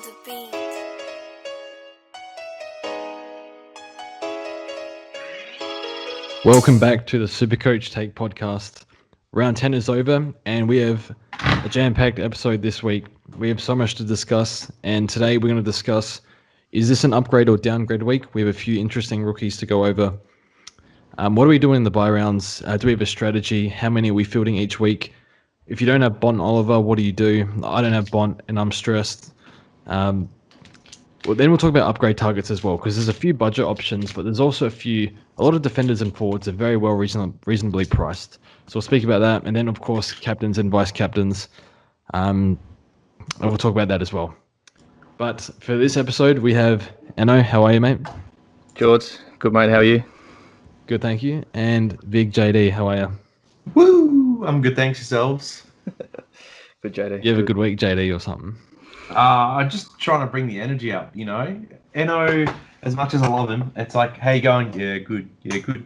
on the beat. Welcome back to the Supercoach Take podcast. Round 10 is over and we have a jam-packed episode this week. We have so much to discuss, and today we're going to discuss, is this an upgrade or downgrade week? We have a few interesting rookies to go over. What are we doing in the buy rounds? Do we have a strategy? How many are we fielding each week? If you don't have Bont and Oliver, what do you do? I don't have Bont and I'm stressed. Well, then we'll talk about upgrade targets as well, because there's a few budget options, but there's also a lot of defenders and forwards are very well reasonably priced. So we'll speak about that, and then of course captains and vice captains. And we'll talk about that as well. But for this episode, we have Enno. How are you, mate? George, good mate. How are you? Good, thank you. And Big JD, how are you? Woo! I'm good, thanks yourselves. Good, JD. You have a good week, JD, or something? I'm just trying to bring the energy up, you know. Enno, as much as I love him, it's like, how you going? Yeah, good. Yeah, good.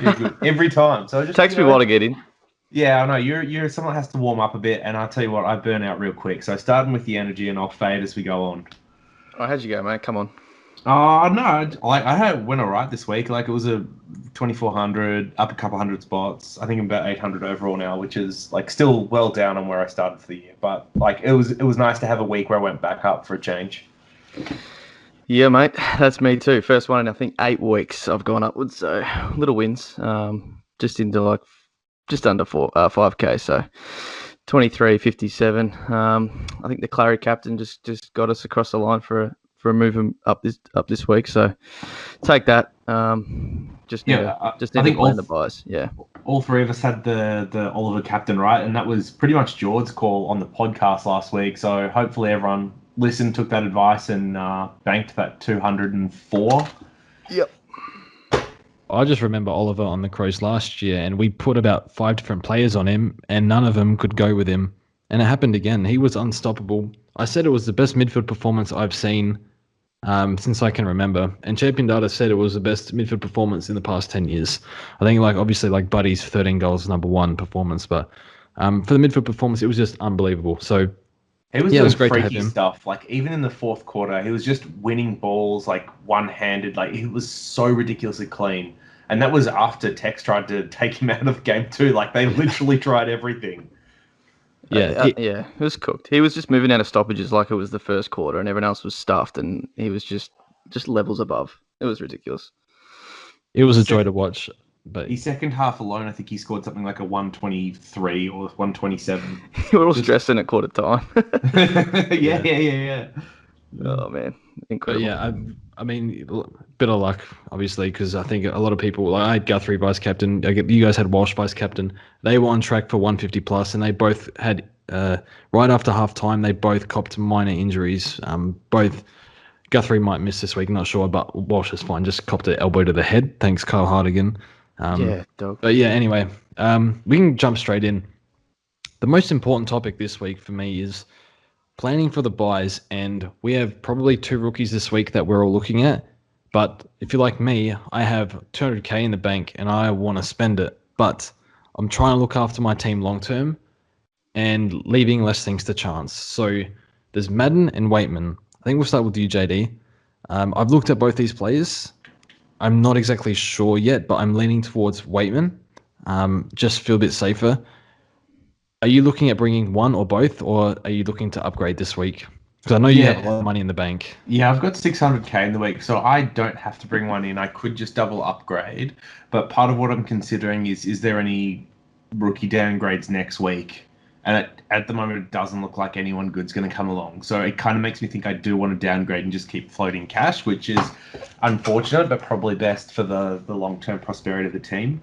Yeah, good. Every time. So it just Takes me a while to get in. Yeah, I know. You're someone that has to warm up a bit, and I'll tell you what, I burn out real quick. So starting with the energy, and I'll fade as we go on. Oh, how'd you go, mate? Come on. Oh no, I went all right this week. Like it was a 2,400, up a couple hundred spots. I think I'm about 800 overall now, which is like still well down on where I started for the year. But like it was nice to have a week where I went back up for a change. Yeah, mate. That's me too. First one in I think 8 weeks I've gone upwards. So little wins. Just into like just under 5k. So 23.57. I think the Clary captain just got us across the line for a move up this week. So take that. I think all the buys. Yeah. All three of us had the Oliver captain, right? And that was pretty much George's call on the podcast last week. So hopefully everyone listened, took that advice, and banked that 204. Yep. I just remember Oliver on the Crows last year, and we put about 5 different players on him, and none of them could go with him. And it happened again. He was unstoppable. I said it was the best midfield performance I've seen since I can remember. And Champion Data said it was the best midfield performance in the past 10 years. I think obviously Buddy's 13 goals number one performance, but for the midfield performance, it was just unbelievable. So it was it was great to have freaky him. stuff. Like even in the fourth quarter, he was just winning balls like one-handed. Like it was so ridiculously clean. And that was after Tex tried to take him out of the game too. Like they literally tried everything. It was cooked. He was just moving out of stoppages like it was the first quarter, and everyone else was stuffed, and he was just levels above. It was ridiculous. It was a joy to watch. But his second half alone, I think he scored something like a 123 or 127. We were all stressing at quarter time. Yeah. Oh man, incredible. But yeah, I mean, bit of luck, obviously, because I think a lot of people, I had Guthrie vice captain, you guys had Walsh vice captain. They were on track for 150 plus, and they both had, right after half time, they both copped minor injuries. Both Guthrie might miss this week, not sure, but Walsh is fine, just copped an elbow to the head. Thanks, Kyle Hardigan. Dog. But yeah, anyway, we can jump straight in. The most important topic this week for me is planning for the buys, and we have probably 2 rookies this week that we're all looking at. But if you're like me, I have 200k in the bank and I want to spend it, but I'm trying to look after my team long term and leaving less things to chance. So there's Madden and Waitman. I think we'll start with you, JD. I've looked at both these players. I'm not exactly sure yet, but I'm leaning towards Waitman. Just feel a bit safer. Are you looking at bringing one or both, or are you looking to upgrade this week? Because I know you have a lot of money in the bank. Yeah, I've got 600k in the week, so I don't have to bring one in. I could just double upgrade. But part of what I'm considering is there any rookie downgrades next week? And at the moment, it doesn't look like anyone good's going to come along. So it kind of makes me think I do want to downgrade and just keep floating cash, which is unfortunate, but probably best for the long-term prosperity of the team.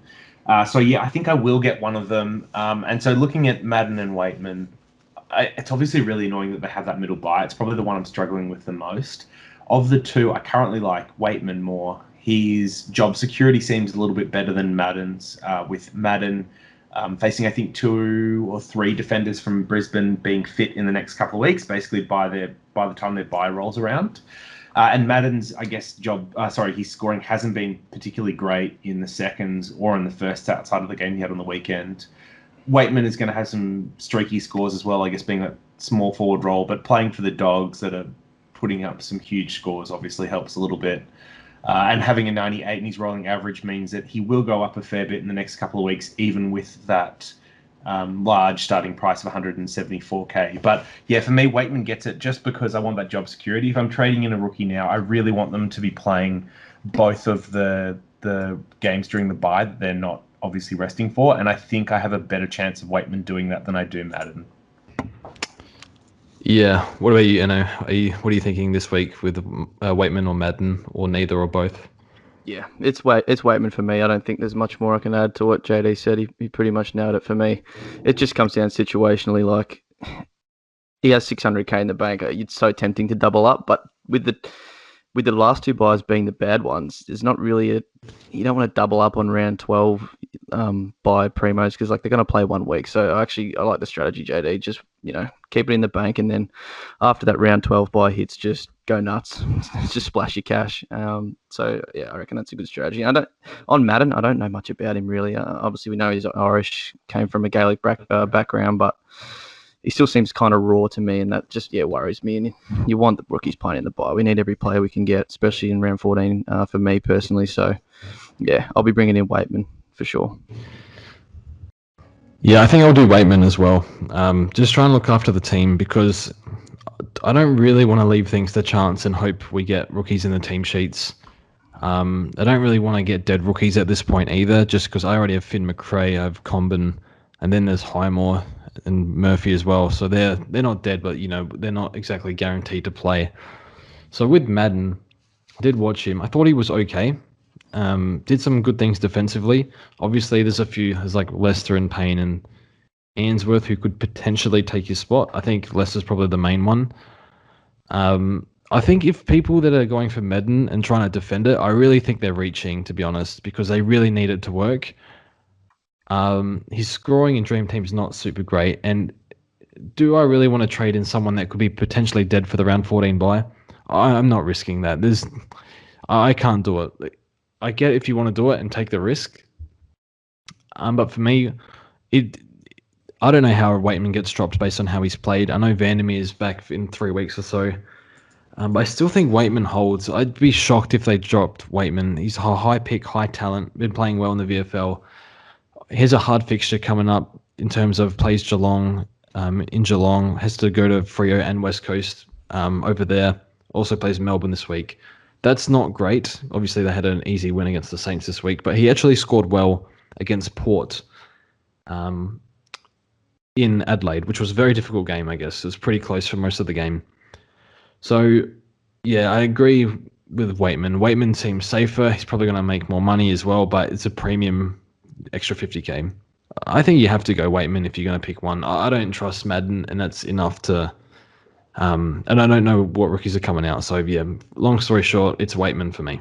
So yeah, I think I will get one of them. And so looking at Madden and Waitman, it's obviously really annoying that they have that middle buy. It's probably the one I'm struggling with the most. Of the two, I currently like Waitman more. His job security seems a little bit better than Madden's, with Madden facing, I think, 2 or 3 defenders from Brisbane being fit in the next couple of weeks, basically by the time their bye rolls around. And Madden's, I guess, his scoring hasn't been particularly great in the seconds or in the first outside of the game he had on the weekend. Waitman is going to have some streaky scores as well, I guess, being a small forward role, but playing for the Dogs that are putting up some huge scores obviously helps a little bit. And having a 98 in his rolling average means that he will go up a fair bit in the next couple of weeks, even with that large starting price of 174k. But yeah, for me, Waitman gets it just because I want that job security. If I'm trading in a rookie now, I really want them to be playing both of the games during the bye that they're not obviously resting for. And I think I have a better chance of Waitman doing that than I do Madden. Yeah. What about you, Enno? What are you thinking this week with Waitman or Madden or neither or both? Yeah, it's Waitman for me. I don't think there's much more I can add to what JD said. He pretty much nailed it for me. It just comes down situationally. Like, he has 600k in the bank. It's so tempting to double up, but with the last two buys being the bad ones, there's not really you don't want to double up on round 12 buy primos because like they're going to play 1 week. So I like the strategy, JD. Just keep it in the bank, and then after that round 12 buy hits, just go nuts. Just splash your cash. So yeah, I reckon that's a good strategy. On Madden, I don't know much about him really. Obviously, we know he's Irish, came from a Gaelic background, but he still seems kind of raw to me, and that just worries me. And you want the rookies playing in the bye. We need every player we can get, especially in round 14 for me personally. So yeah, I'll be bringing in Waitman for sure. Yeah, I think I'll do Waitman as well. Just try and look after the team because I don't really want to leave things to chance and hope we get rookies in the team sheets. I don't really want to get dead rookies at this point either, just because I already have Finn McRae, I have Comben, and then there's Highmore and Murphy as well. So they're not dead, but they're not exactly guaranteed to play. So with Madden, I did watch him. I thought he was okay. Did some good things defensively. Obviously, there's like Leicester and Payne and Ainsworth who could potentially take his spot. I think Leicester's probably the main one. I think if people that are going for Madden and trying to defend it, I really think they're reaching, to be honest, because they really need it to work. His scoring in Dream Team is not super great, and do I really want to trade in someone that could be potentially dead for the round 14 bye? I'm not risking that. I can't do it. I get if you want to do it and take the risk, but for me, I don't know how Waitman gets dropped based on how he's played. I know Vandermeer is back in 3 weeks or so, but I still think Waitman holds. I'd be shocked if they dropped Waitman. He's a high pick, high talent, been playing well in the VFL. Here's a hard fixture coming up in terms of plays Geelong. In Geelong, has to go to Freo and West Coast over there. Also plays Melbourne this week. That's not great. Obviously, they had an easy win against the Saints this week, but he actually scored well against Port in Adelaide, which was a very difficult game, I guess. It was pretty close for most of the game. So, yeah, I agree with Waitman. Waitman seems safer. He's probably going to make more money as well, but it's a premium extra 50k. I think you have to go Waitman if you're going to pick one. I don't trust Madden, and that's enough to... and I don't know what rookies are coming out. So, yeah, long story short, it's Waitman for me.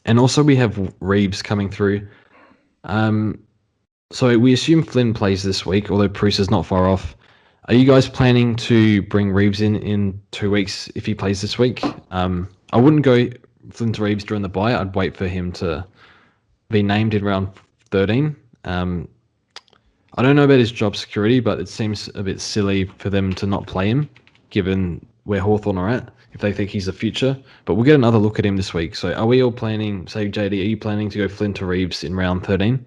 And also we have Reeves coming through. So we assume Flynn plays this week, although Bruce is not far off. Are you guys planning to bring Reeves in 2 weeks if he plays this week? I wouldn't go Flynn to Reeves during the bye. I'd wait for him to be named in round 13. I don't know about his job security, but it seems a bit silly for them to not play him, given where Hawthorn are at, if they think he's the future. But we'll get another look at him this week. So are we all planning, say, JD, are you planning to go Flynn to Reeves in round 13?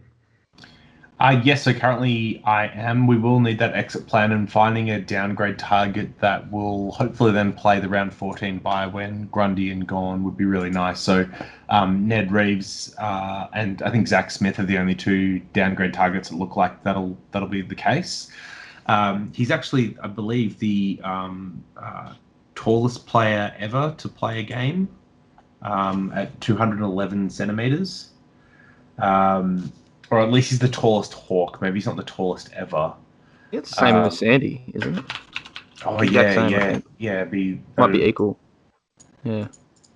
Yes, so currently I am. We will need that exit plan, and finding a downgrade target that will hopefully then play the round 14 bye when Grundy and Gawn would be really nice. So Ned Reeves and I think Zach Smith are the only 2 downgrade targets that look like that'll be the case. He's actually, I believe, the tallest player ever to play a game at 211 centimeters. Or at least he's the tallest Hawk. Maybe he's not the tallest ever. It's the same as Sandy, isn't it? Oh, yeah. Might be equal. Yeah.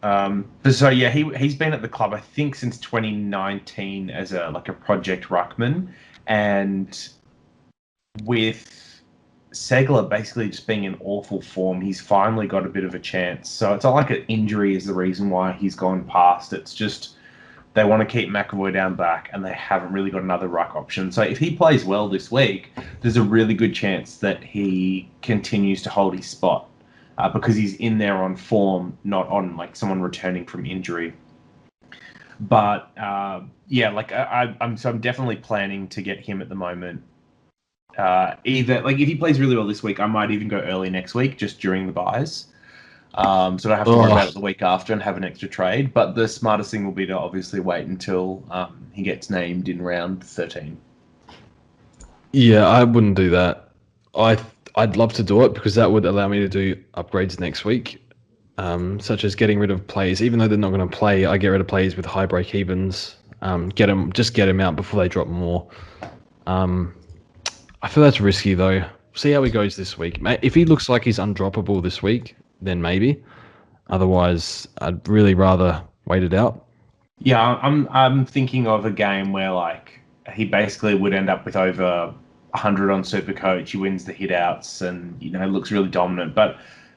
But so yeah, he's been at the club I think since 2019 as a project ruckman, and with Segler basically just being in awful form, he's finally got a bit of a chance. So it's not like an injury is the reason why he's gone past. It's just they want to keep McAvoy down back, and they haven't really got another ruck option. So if he plays well this week, there's a really good chance that he continues to hold his spot. because he's in there on form, not on like someone returning from injury. But I'm definitely planning to get him at the moment. Either like if he plays really well this week, I might even go early next week, just during the buys. So I don't have to worry about it the week after and have an extra trade. But the smartest thing will be to obviously wait until he gets named in round 13. Yeah, I wouldn't do that. I'd love to do it because that would allow me to do upgrades next week, such as getting rid of players. Even though they're not going to play, I get rid of players with high break evens. Get them out before they drop more. I feel that's risky though. See how he goes this week. If he looks like he's undroppable this week, then maybe. Otherwise, I'd really rather wait it out. Yeah, I'm thinking of a game where like he basically would end up with over 100 on Supercoach. He wins the hit-outs and looks really dominant. But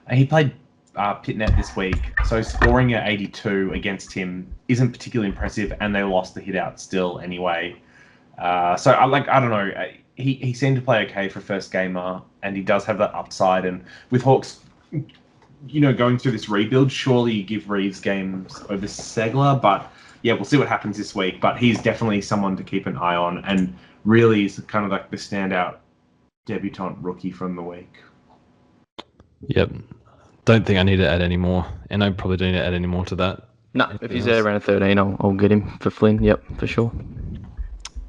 he played Pitnet this week, so scoring at 82 against him isn't particularly impressive, and they lost the hit-out still anyway. So I don't know. He seemed to play okay for first gamer, and he does have that upside. And with Hawks, going through this rebuild, surely you give Reeves games over Segler. But yeah, we'll see what happens this week. But he's definitely someone to keep an eye on, and really is kind of like the standout debutant rookie from the week. Yep. Don't think I need to add any more, and I probably don't need to add any more to that. No, if he's there around 13, I'll get him for Flynn. Yep, for sure.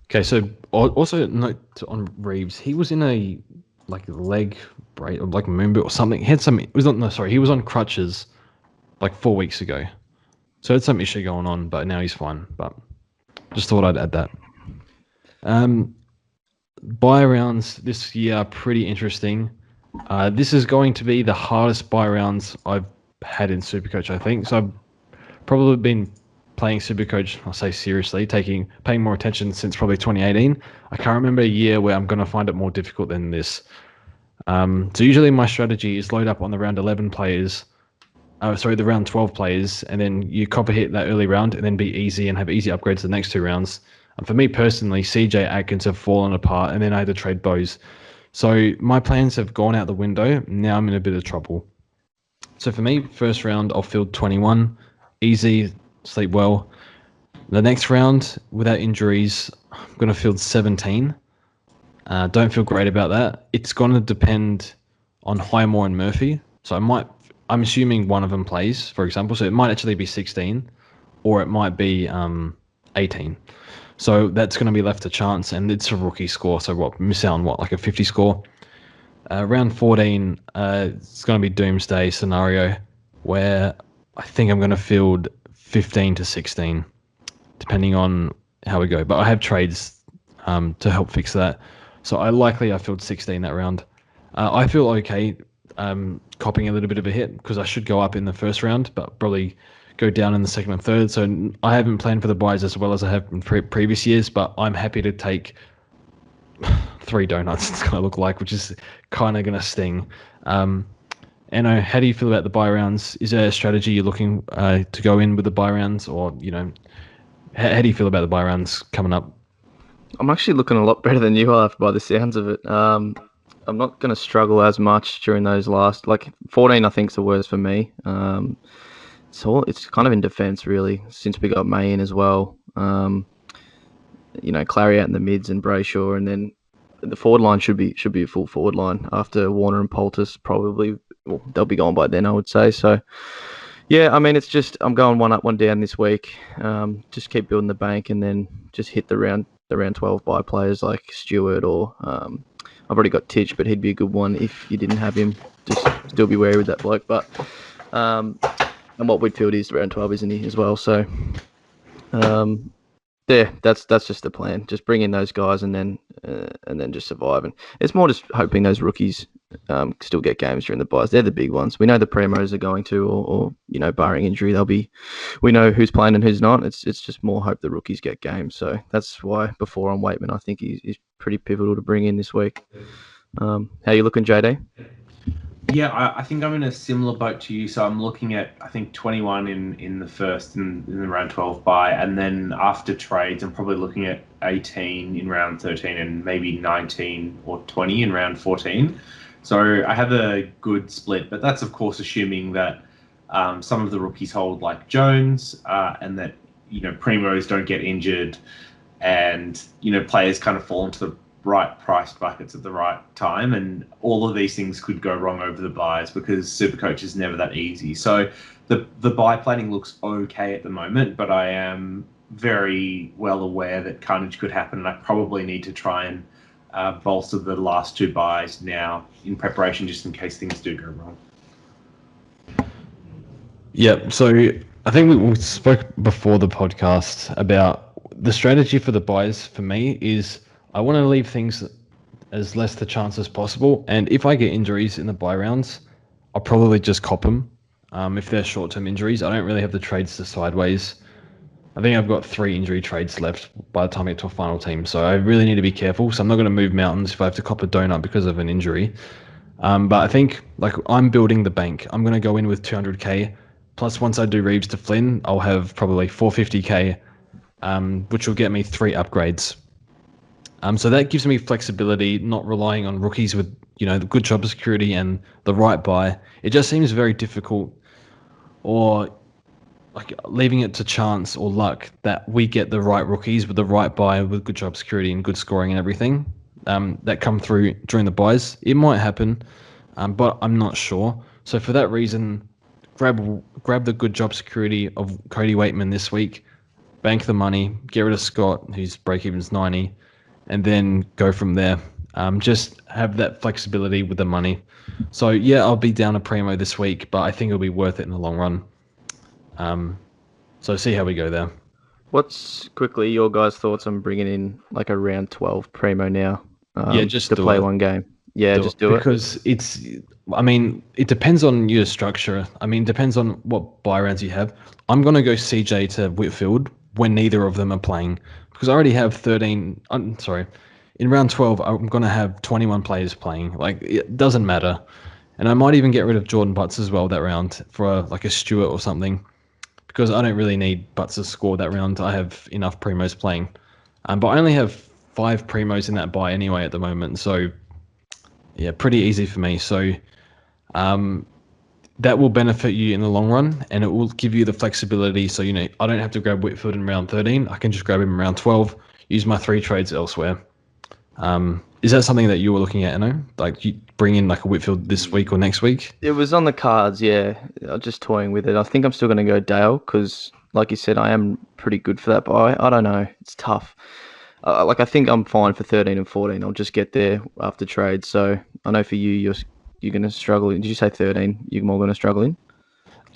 Okay, so also note on Reeves, he was in a leg brace or moonboot or something. He had some. He was on crutches 4 weeks ago, so had some issue going on, but now he's fine. But just thought I'd add that. Buy rounds this year are pretty interesting. This is going to be the hardest buy rounds I've had in Supercoach, I think. So I've probably been playing Supercoach, I'll say seriously, paying more attention since probably 2018. I can't remember a year where I'm going to find it more difficult than this. So usually my strategy is load up on the round 11 players, the round 12 players, and then you copper hit that early round and then be easy and have easy upgrades the next two rounds. And for me personally, CJ Atkins have fallen apart, and then I had to trade Bose. So my plans have gone out the window. Now I'm in a bit of trouble. So for me, first round, I'll field 21. Easy, sleep well. The next round, without injuries, I'm going to field 17. Don't feel great about that. It's going to depend on Highmore and Murphy. So I'm assuming one of them plays, for example. So it might actually be 16, or it might be 18. So that's going to be left to chance, and it's a rookie score. So miss out on a 50 score. Round 14, it's going to be doomsday scenario where I think I'm going to field 15 to 16, depending on how we go. But I have trades to help fix that. So I field 16 that round. I feel okay copying a little bit of a hit because I should go up in the first round, but probably go down in the second and third. So I haven't planned for the buys as well as I have in previous years, but I'm happy to take 3 donuts, it's going to look like, which is kind of going to sting. And how do you feel about the buy rounds? Is there a strategy you're looking to go in with the buy rounds, or how do you feel about the buy rounds coming up? I'm actually looking a lot better than you are by the sounds of it. I'm not going to struggle as much during those last 14. I think is the worst for me. So it's kind of in defence really, since we got May in as well. Clary out in the mids and Brayshaw, and then the forward line should be a full forward line after Warner and Poultis probably. Well, they'll be gone by then, I would say. So, yeah, I mean, it's just I'm going one up, one down this week. Just keep building the bank, and then just hit the round 12 by players like Stewart or I've already got Titch, but he'd be a good one if you didn't have him. Just still be wary with that bloke, but. And what Whitfield is round 12, isn't he, as well? So, that's just the plan. Just bring in those guys and then just survive. And it's more just hoping those rookies still get games during the buys. They're the big ones. We know the Primos are going to, or barring injury, they'll be. We know who's playing and who's not. It's just more hope the rookies get games. So that's why before on Waitman, I think he's pretty pivotal to bring in this week. How you looking, JD? Yeah, I think I'm in a similar boat to you. So I'm looking at, I think, 21 in the first and in the round 12 buy. And then after trades, I'm probably looking at 18 in round 13 and maybe 19 or 20 in round 14. So I have a good split, but that's of course assuming that some of the rookies hold like Jones, and that primos don't get injured, and players kind of fall into the right price buckets at the right time, and all of these things could go wrong over the buys because Supercoach is never that easy. So the buy planning looks okay at the moment, but I am very well aware that carnage could happen, and I probably need to try and bolster the last two buys now in preparation, just in case things do go wrong. Yep. So I think we spoke before the podcast about the strategy for the buys. For me, is I want to leave things as less the chance as possible, and if I get injuries in the buy rounds, I'll probably just cop them. If they're short-term injuries, I don't really have the trades to sideways. I think I've got 3 injury trades left by the time I get to a final team, so I really need to be careful. So I'm not going to move mountains if I have to cop a donut because of an injury. But I think I'm building the bank. I'm going to go in with 200k. Plus, once I do Reeves to Flynn, I'll have probably 450k, which will get me 3 upgrades. So that gives me flexibility, not relying on rookies with the good job security and the right buy. It just seems very difficult, or leaving it to chance or luck that we get the right rookies with the right buy with good job security and good scoring and everything that come through during the buys. It might happen, but I'm not sure. So for that reason, grab the good job security of Cody Waitman this week, bank the money, get rid of Scott, whose break-even's 90, and then go from there. Just have that flexibility with the money. So yeah, I'll be down a primo this week, but I think it'll be worth it in the long run. So see how we go there. What's quickly your guys' thoughts on bringing in like a round 12 primo now? Just to play one game. Yeah, just do it. Because it depends on your structure. It depends on what buy rounds you have. I'm going to go CJ to Whitfield when neither of them are playing, because I already have 13. In round 12, I'm going to have 21 players playing. It doesn't matter. And I might even get rid of Jordan Butts as well that round for a Stewart or something, because I don't really need Butts to score that round. I have enough primos playing. But I only have 5 primos in that buy anyway at the moment. So, yeah, pretty easy for me. So, that will benefit you in the long run, and it will give you the flexibility. So, I don't have to grab Whitfield in round 13. I can just grab him in round 12, use my 3 trades elsewhere. Is that something that you were looking at, you bring in a Whitfield this week or next week? It was on the cards, yeah. I'm just toying with it. I think I'm still going to go Dale because, like you said, I am pretty good for that buy. I don't know. It's tough. I think I'm fine for 13 and 14. I'll just get there after trade. So I know for you, you're going to struggle. Did you say 13? You're more going to struggle in?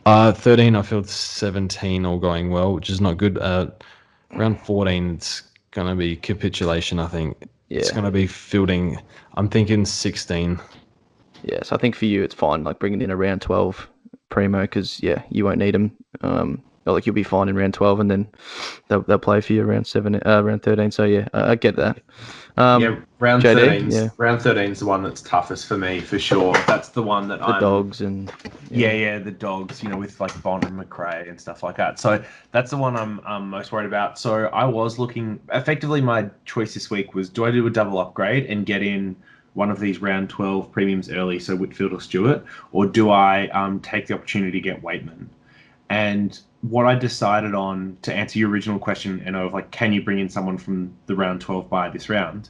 13, I feel 17 all going well, which is not good. Around 14, it's going to be capitulation, I think. Yeah. It's going to be fielding. I'm thinking 16. Yeah, so I think for you, it's fine, bringing in a round 12 primo, because, yeah, you won't need them. You'll be fine in round 12, and then they'll play for you around 13. So, yeah, I get that. Round JD, 13. Yeah. Round 13 is the one that's toughest for me, for sure. That's the one that the dogs and... Yeah, the dogs, with Bond and McRae and stuff like that. So that's the one I'm most worried about. So I was looking... Effectively, my choice this week was, do I do a double upgrade and get in one of these round 12 premiums early, so Whitfield or Stewart, or do I take the opportunity to get Waitman? And what I decided on, to answer your original question, of can you bring in someone from the round 12 buy this round?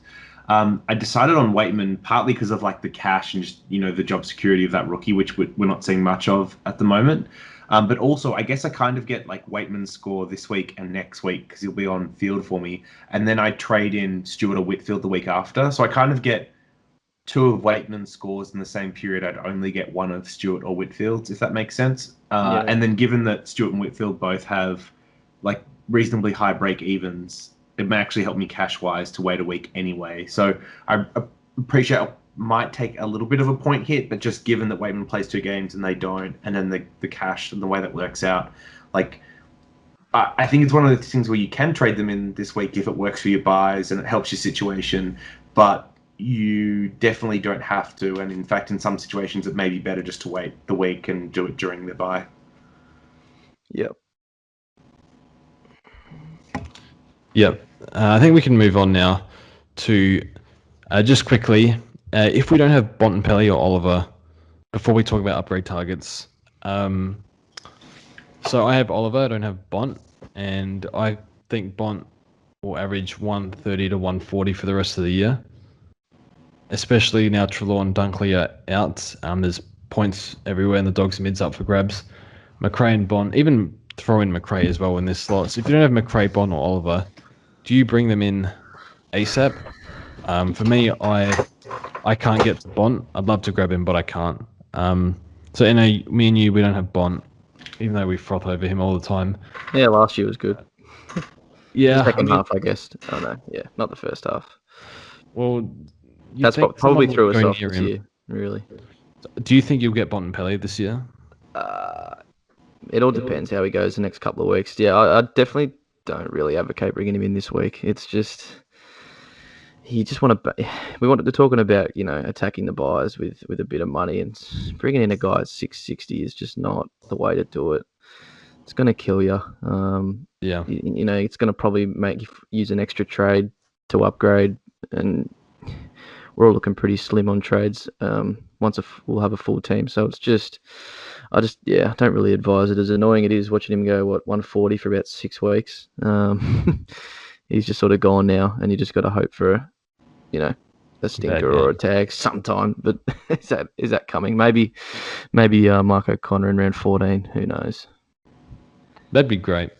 I decided on Waitman partly because of the cash and just, the job security of that rookie, which we're not seeing much of at the moment. But also, I guess I kind of get Waitman's score this week and next week because he'll be on field for me. And then I trade in Stewart or Whitfield the week after. So I kind of get 2 of Waitman's scores in the same period. I'd only get 1 of Stewart or Whitfield's, if that makes sense. Yeah. And then given that Stewart and Whitfield both have reasonably high break evens, it may actually help me cash wise to wait a week anyway. So I appreciate I might take a little bit of a point hit, but just given that Waitman plays 2 games and they don't, and then the cash and the way that works out, I think it's one of the things where you can trade them in this week if it works for your buys and it helps your situation, but you definitely don't have to. And in fact, in some situations, it may be better just to wait the week and do it during the buy. Yep. Yep. I think we can move on now to just quickly. if we don't have Bontempelli or Oliver, before we talk about upgrade targets, so I have Oliver, I don't have Bont, and I think Bont will average 130 to 140 for the rest of the year. Especially now Treloar and Dunkley are out. There's points everywhere and the Dogs mid's up for grabs. McRae and Bont, even throw in McRae as well in this slot. So if you don't have McRae, Bont or Oliver, do you bring them in ASAP? For me, I can't get to Bont. I'd love to grab him, but I can't. So me and you, we don't have Bont, even though we froth over him all the time. Yeah, last year was good. Yeah, the second half, I guess. Oh no, yeah, not the first half. Well, that's what probably threw us off this year. Really. Do you think you'll get Bontempelli this year? It all depends how he goes the next couple of weeks. Yeah, I definitely don't really advocate bringing him in this week. It's just we wanted to talking about attacking the buyers with a bit of money, and bringing in a guy at 660 is just not the way to do it. It's going to kill you. Yeah. It's going to probably make you use an extra trade to upgrade, and we're all looking pretty slim on trades. We'll have a full team, so it's just, I don't really advise it. As annoying it is watching him go 140 for about 6 weeks. He's just sort of gone now, and you just got to hope for a stinker or a tag sometime. But is that coming? Maybe Mark O'Connor in round 14. Who knows? That'd be great.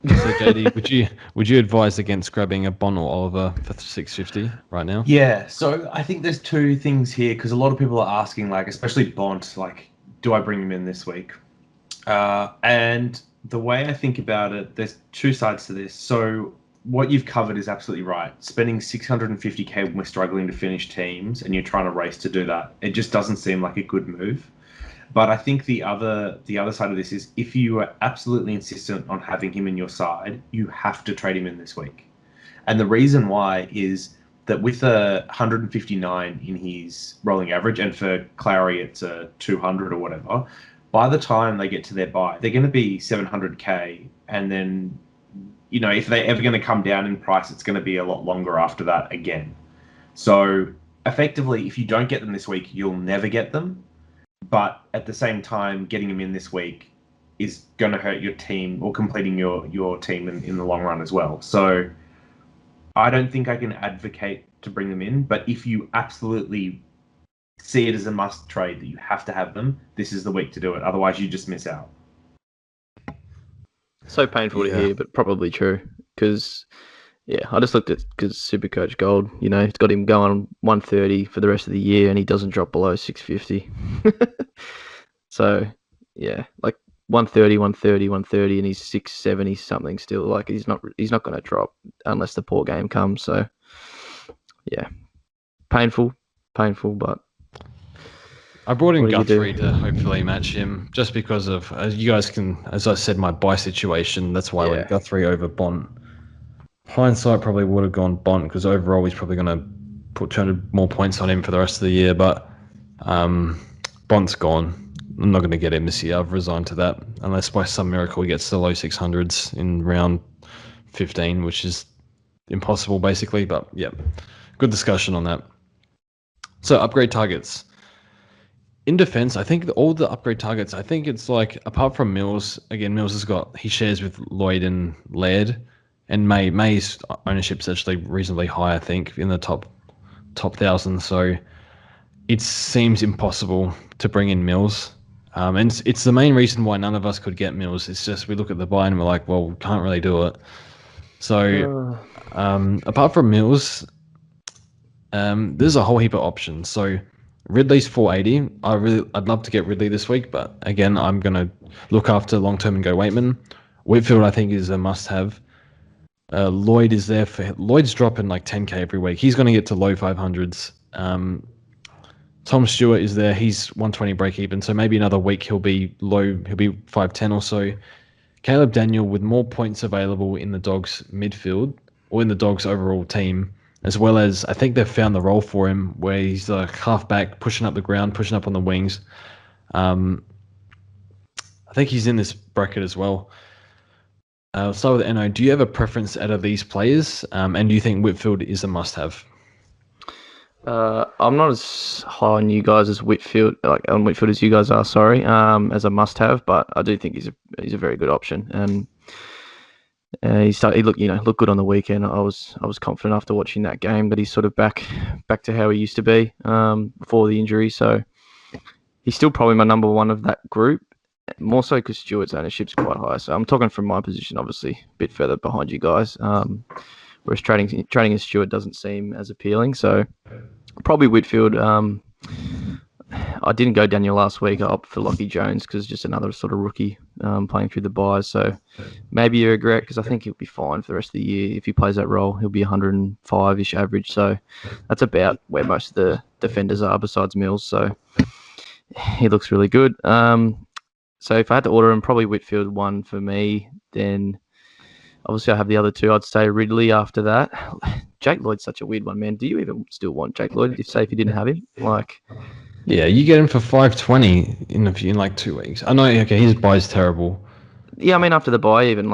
So JD, would you advise against grabbing a Bont or Oliver for 650 right now? Yeah, so I think there's two things here, because a lot of people are asking, especially Bont, do I bring him in this week? And the way I think about it, there's two sides to this. So what you've covered is absolutely right. Spending 650k when we're struggling to finish teams and you're trying to race to do that, it just doesn't seem like a good move. But I think the other side of this is, if you are absolutely insistent on having him in your side, you have to trade him in this week. And the reason why is that with a 159 in his rolling average, and for Clary it's a 200 or whatever, by the time they get to their buy, they're going to be 700k. And then, if they're ever going to come down in price, it's going to be a lot longer after that again. So effectively, if you don't get them this week, you'll never get them. But at the same time, getting him in this week is going to hurt your team, or completing your team in the long run as well. So I don't think I can advocate to bring them in. But if you absolutely see it as a must trade, that you have to have them, this is the week to do it. Otherwise, you just miss out. So painful to hear, but probably true. Because, I just looked at Supercoach Gold, it's got him going 130 for the rest of the year, and he doesn't drop below 650. So, 130, 130, and he's 670 something still. He's not going to drop unless the poor game comes. So, painful, but I brought in Guthrie to hopefully match him, just because of, as you guys can, as I said, my buy situation. That's why I went Guthrie over Bont. Hindsight probably would have gone Bont, because overall he's probably going to put 200 more points on him for the rest of the year. But Bont's gone. I'm not going to get him this year. I've resigned to that, unless by some miracle he gets to the low 600s in round 15, which is impossible basically. But good discussion on that. So upgrade targets. In defense, I think all the upgrade targets, I think it's apart from Mills, again, Mills he shares with Lloyd and Laird, and May's ownership's actually reasonably high, I think, in the top 1,000. So it seems impossible to bring in Mills. And it's the main reason why none of us could get Mills. It's just we look at the buy and we're like, well, we can't really do it. So apart from Mills, there's a whole heap of options. So Ridley's 480. I'd love to get Ridley this week, but again, I'm going to look after long-term and go Waitman. Whitfield, I think, is a must-have. Lloyd is there Lloyd's dropping 10k every week. He's going to get to low 500s. Tom Stewart is there. He's 120 break even, so maybe another week he'll be 510 or so. Caleb Daniel, with more points available in the Dogs midfield or in the Dogs overall team, as well as I think they've found the role for him where he's a half-back, pushing up the ground, pushing up on the wings. I think he's in this bracket as well. I'll start with NO. Do you have a preference out of these players? And do you think Whitfield is a must-have? I'm not as high on you guys as Whitfield, like on Whitfield as you guys are. Sorry, as a must-have, but I do think he's a very good option, and he looked good on the weekend. I was confident after watching that game that he's sort of back to how he used to be before the injury. So he's still probably my number one of that group, more so because Stewart's ownership's quite high. So I'm talking from my position, obviously a bit further behind you guys. Whereas trading as Stewart doesn't seem as appealing. So probably Whitfield. I didn't go Daniel last week. I opted for Lockie Jones because just another sort of rookie playing through the buys. So maybe you regret because I think he'll be fine for the rest of the year. If he plays that role, he'll be 105-ish average. So that's about where most of the defenders are besides Mills. So he looks really good. So if I had to order him, probably Whitfield one for me. Then obviously I have the other two. I'd say Ridley after that. Jake Lloyd's such a weird one, man. Do you even still want Jake Lloyd if you didn't have him? Yeah, you get him for 520 in like 2 weeks. I know. Okay, his buy's terrible. Yeah, I mean after the buy, even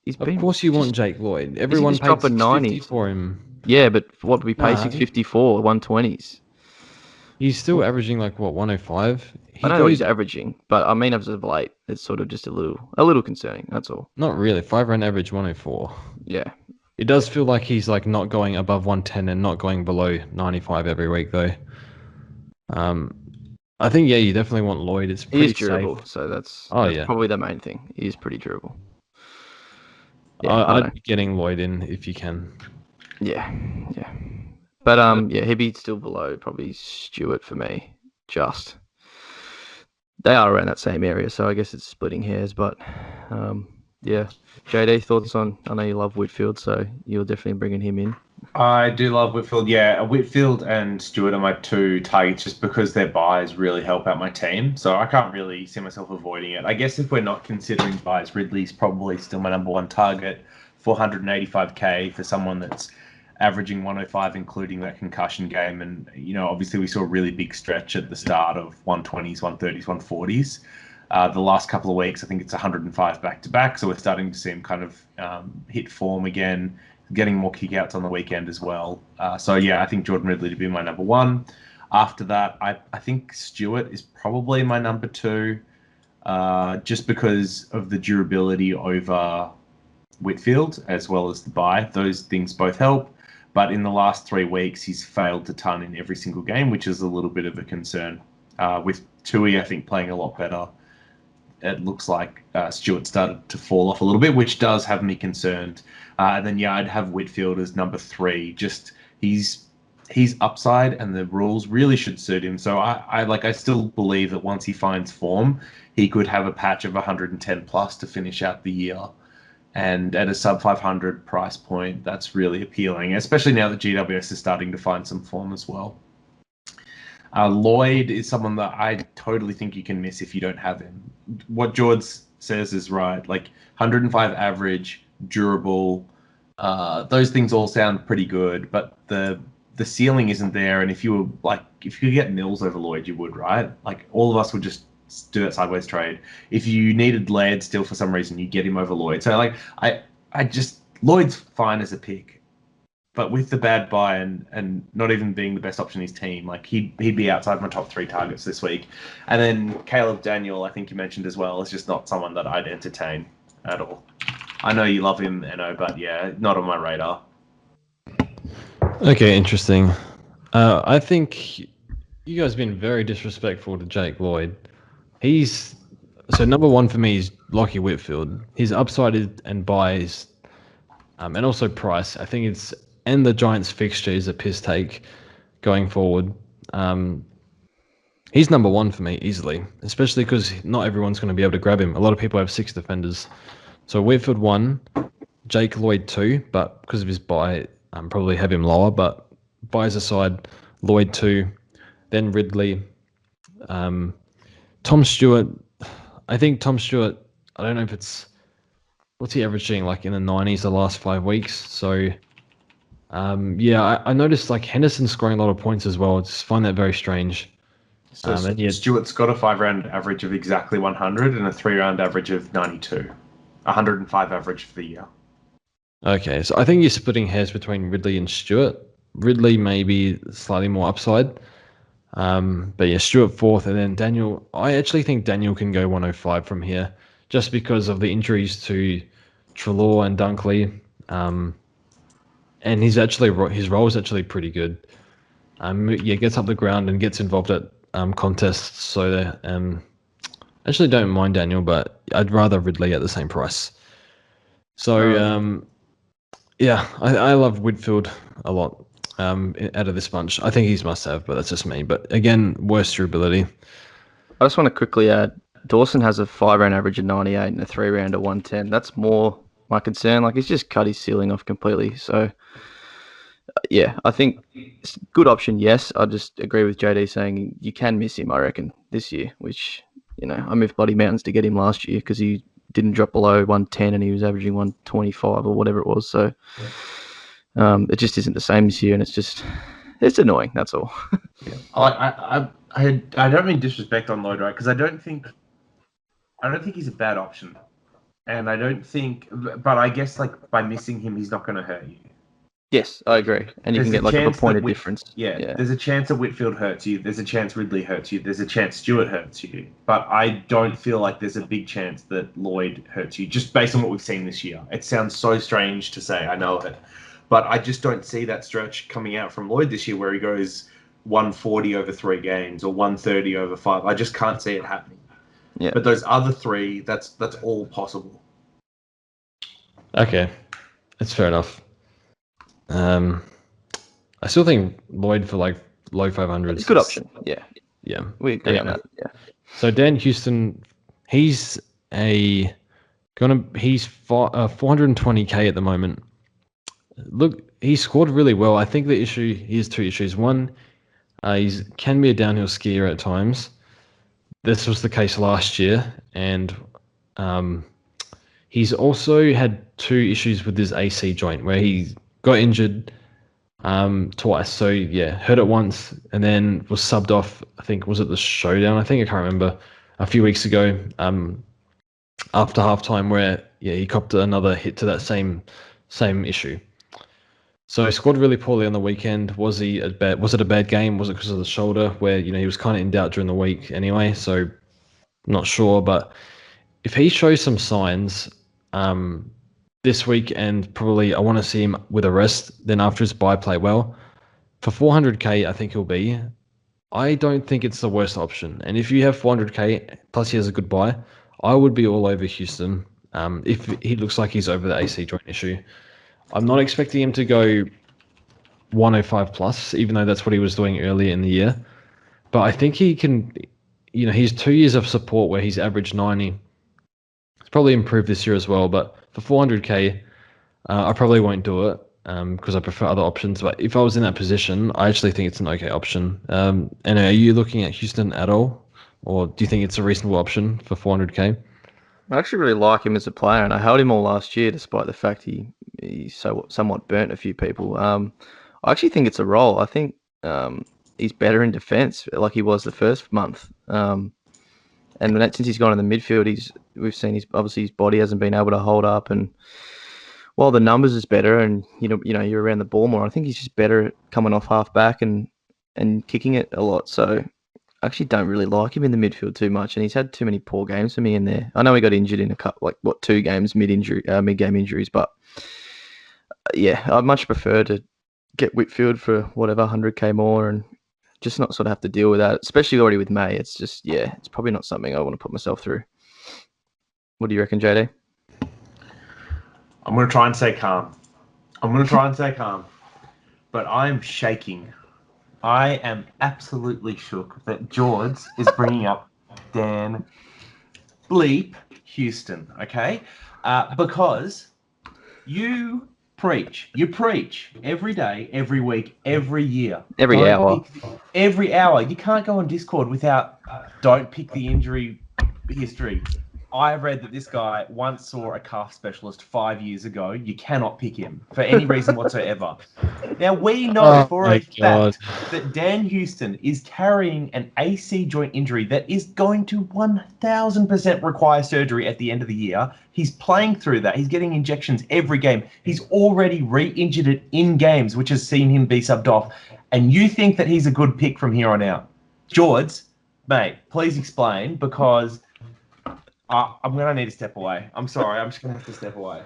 he's been. Of course, you want Jake Lloyd. Everyone paid $650 for him. Yeah, but what would we pay $650 for? 120s. He's still averaging 105. I know he's averaging, but I mean as of late, it's sort of just a little concerning. That's all. Not really. 5-round average 104. Yeah. It does feel like he's not going above 110 and not going below 95 every week though. I think you definitely want Lloyd. It's pretty durable, safe. So that's probably the main thing. He is pretty durable. Yeah, I'd be getting Lloyd in if you can. Yeah. But he'd be still below probably Stewart for me. Just they are around that same area, so I guess it's splitting hairs. But JD, thoughts on? I know you love Whitfield, so you're definitely bringing him in. I do love Whitfield. Yeah, Whitfield and Stewart are my two targets just because their buys really help out my team. So I can't really see myself avoiding it. I guess if we're not considering buys, Ridley's probably still my number one target. 485k for someone that's averaging 105, including that concussion game. And, obviously we saw a really big stretch at the start of 120s, 130s, 140s. The last couple of weeks, I think it's 105 back-to-back. So we're starting to see him kind of hit form again, getting more kickouts on the weekend as well. I think Jordan Ridley to be my number one. After that, I think Stewart is probably my number two, just because of the durability over Whitfield as well as the buy. Those things both help. But in the last 3 weeks, he's failed to ton in every single game, which is a little bit of a concern. With Tui, I think, playing a lot better, it looks like Stewart started to fall off a little bit, which does have me concerned. And then, I'd have Whitfield as number 3. Just he's upside, and the rules really should suit him. So I still believe that once he finds form, he could have a patch of 110 plus to finish out the year. And at a sub 500 price point, that's really appealing, especially now that GWS is starting to find some form as well. Lloyd is someone that I totally think you can miss if you don't have him. What George says is right. 105 average, durable, those things all sound pretty good, but the ceiling isn't there. And if you could get Mills over Lloyd, you would, right? All of us would just do that sideways trade. If you needed Laird still for some reason, you get him over Lloyd. So Lloyd's fine as a pick, but with the bad buy and not even being the best option in his team, he'd be outside my top 3 targets this week. And then Caleb Daniel, I think you mentioned as well, is just not someone that I'd entertain at all. I know you love him, Eno, but not on my radar. Okay, interesting. I think you guys have been very disrespectful to Jake Lloyd. So number one for me is Lockie Whitfield. His upside and buys, and also price. I think and the Giants fixture is a piss take going forward. He's number one for me easily, especially because not everyone's going to be able to grab him. A lot of people have 6 defenders. So Whitfield 1, Jake Lloyd 2, but because of his buy, probably have him lower. But buys aside, Lloyd 2, then Ridley. Tom Stewart, I think Tom Stewart, I don't know if what's he averaging in the 90s the last 5 weeks. So, I noticed Henderson's scoring a lot of points as well. I just find that very strange. So Stewart's got a 5-round average of exactly 100 and a 3-round average of 92. 105 average for the year. Okay, so I think you're splitting hairs between Ridley and Stewart. Ridley maybe slightly more upside. But yeah, Stewart fourth, and then Daniel. I actually think Daniel can go 105 from here, just because of the injuries to Treloar and Dunkley. And his role is actually pretty good. Gets up the ground and gets involved at contests. So actually don't mind Daniel, but I'd rather Ridley at the same price. So I love Whitfield a lot. Out of this bunch, I think he's must-have, but that's just me. But again, worst durability. I just want to quickly add, Dawson has a 5-round average of 98 and a 3-round of 110. That's more my concern. Like, he's just cut his ceiling off completely. So, yeah, I think it's a good option, yes. I just agree with JD saying you can miss him, I reckon, this year, which, I moved bloody mountains to get him last year because he didn't drop below 110 and he was averaging 125 or whatever it was. So, it just isn't the same this year, and it's annoying. That's all. I don't mean disrespect on Lloyd, right? Because I don't think he's a bad option, and I don't think. But I guess like by missing him, he's not going to hurt you. Yes, I agree, and you can get like a pointed difference. Yeah, there's a chance that Whitfield hurts you. There's a chance Ridley hurts you. There's a chance Stewart hurts you. But I don't feel like there's a big chance that Lloyd hurts you, just based on what we've seen this year. It sounds so strange to say, I know it. But I just don't see that stretch coming out from Lloyd this year where he goes 140 over 3 games or 130 over 5. I just can't see it happening. Yeah. But those other 3, that's all possible. Okay, that's fair enough. I still think Lloyd for like low 500s. It's a good option. Yeah. Yeah. We agree on that. Yeah. So Dan Houston, he's 420k at the moment. Look, he scored really well. I think he has 2 issues. One, he can be a downhill skier at times. This was the case last year, and he's also had 2 issues with his AC joint where he got injured twice. So yeah, hurt it once and then was subbed off. I think was it the showdown? I can't remember. A few weeks ago, after halftime, where he copped another hit to that same issue. So he scored really poorly on the weekend. Was it a bad game? Was it because of the shoulder where, he was kind of in doubt during the week anyway? So not sure. But if he shows some signs this week, and probably I want to see him with a rest, then after his bye play well, for 400k, I think he'll be. I don't think it's the worst option. And if you have 400k plus he has a good bye, I would be all over Houston if he looks like he's over the AC joint issue. I'm not expecting him to go 105 plus, even though that's what he was doing earlier in the year. But I think he can, he's 2 years of support where he's averaged 90. It's probably improved this year as well. But for 400k, I probably won't do it because I prefer other options. But if I was in that position, I actually think it's an okay option. And are you looking at Houston at all? Or do you think it's a reasonable option for 400k? I actually really like him as a player, and I held him all last year despite the fact he's somewhat burnt a few people. I actually think it's a role. I think he's better in defence, like he was the first month. And since he's gone in the midfield, we've seen his body hasn't been able to hold up, and while the numbers is better, and you're around the ball more, I think he's just better at coming off half back and kicking it a lot. So I actually don't really like him in the midfield too much, and he's had too many poor games for me in there. I know he got injured in 2 games mid-game injuries, but yeah, I'd much prefer to get Whitfield for whatever 100k more and just not sort of have to deal with that, especially already with May. It's just it's probably not something I want to put myself through. What do you reckon, JD? I'm going to try and stay calm. But I'm shaking. I am absolutely shook that George is bringing up Dan Bleep Houston, okay? Because you preach every day, every week, every year. Every hour. Every hour. You can't go on Discord without don't pick the injury history. I read that this guy once saw a calf specialist 5 years ago. You cannot pick him for any reason whatsoever. Now, we know for a fact that Dan Houston is carrying an AC joint injury that is going to 1,000% require surgery at the end of the year. He's playing through that. He's getting injections every game. He's already re-injured it in games, which has seen him be subbed off. And you think that he's a good pick from here on out? George, mate, please explain, because I'm going to need to step away. I'm sorry. I'm just going to have to step away.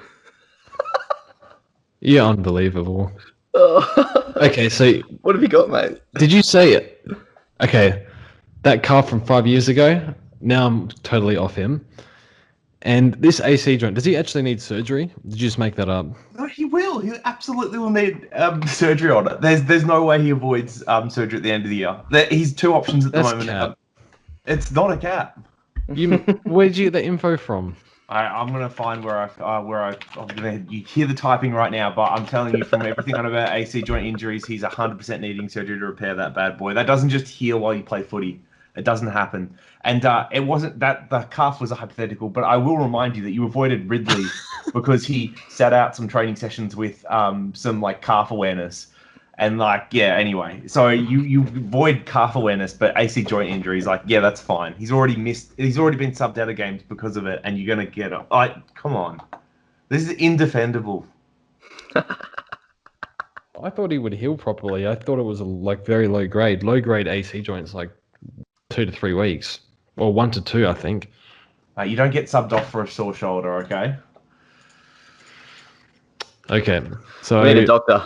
You're unbelievable. Oh. Okay, so... What have you got, mate? Did you say it? Okay, that calf from 5 years ago, now I'm totally off him. And this AC joint, does he actually need surgery? Did you just make that up? No, he will. He absolutely will need surgery on it. There's no way he avoids surgery at the end of the year. He's two options at the moment. Cap. It's not a cap. Where did you get the info from? I'm gonna find you hear the typing right now, but I'm telling you from everything I know about AC joint injuries, he's 100% needing surgery to repair that bad boy. That doesn't just heal while you play footy. It doesn't happen. And it wasn't that the calf was a hypothetical, but I will remind you that you avoided Ridley because he sat out some training sessions with some like calf awareness. And anyway, so you avoid calf awareness, but AC joint injuries, that's fine. He's already been subbed out of games because of it, and you're gonna get it. Come on, this is indefendable. I thought he would heal properly. I thought it was very low grade. Low grade AC joints 2 to 3 weeks, or 1 to 2, I think. You don't get subbed off for a sore shoulder, okay? Okay, so we need a doctor.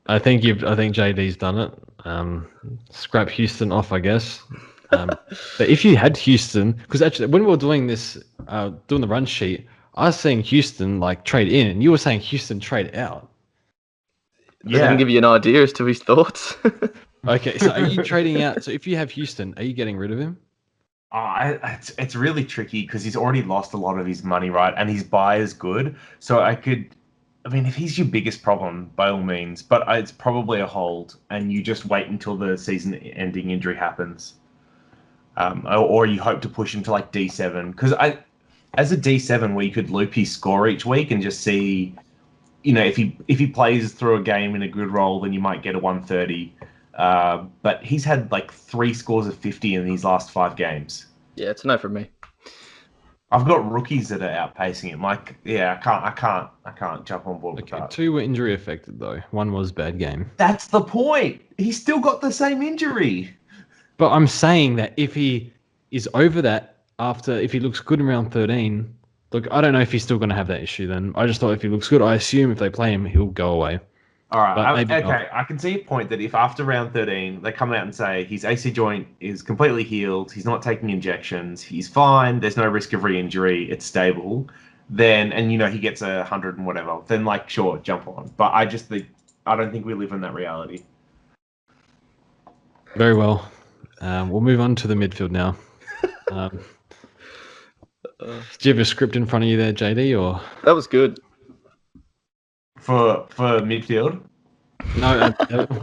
I think JD's done it. Scrap Houston off, I guess. But if you had Houston, because actually when we were doing this, doing the run sheet, I was saying Houston trade in, and you were saying Houston trade out. Yeah, I can give you an idea as to his thoughts. Okay, so are you trading out? So if you have Houston, are you getting rid of him? It's really tricky because he's already lost a lot of his money, right? And his buy is good, so if he's your biggest problem, by all means, but it's probably a hold, and you just wait until the season-ending injury happens, or you hope to push him to D7. Because as a D7, where you could loop his score each week and just see, if he plays through a game in a good role, then you might get a 130. But he's had 3 scores of 50 in these last 5 games. Yeah, it's a no from me. I've got rookies that are outpacing him. I can't jump on board with that. 2 were injury affected though. 1 was bad game. That's the point. He's still got the same injury. But I'm saying that if he is over that if he looks good in round 13, look, I don't know if he's still going to have that issue then. I just thought if he looks good, I assume if they play him, he'll go away. All right. Okay. I can see a point that if after round 13 they come out and say his AC joint is completely healed, he's not taking injections, he's fine, there's no risk of re-injury, it's stable, then he gets 100 and whatever, then sure, jump on. But I don't think we live in that reality. Very well. We'll move on to the midfield now. Do you have a script in front of you there, JD, or that was good? For midfield? No,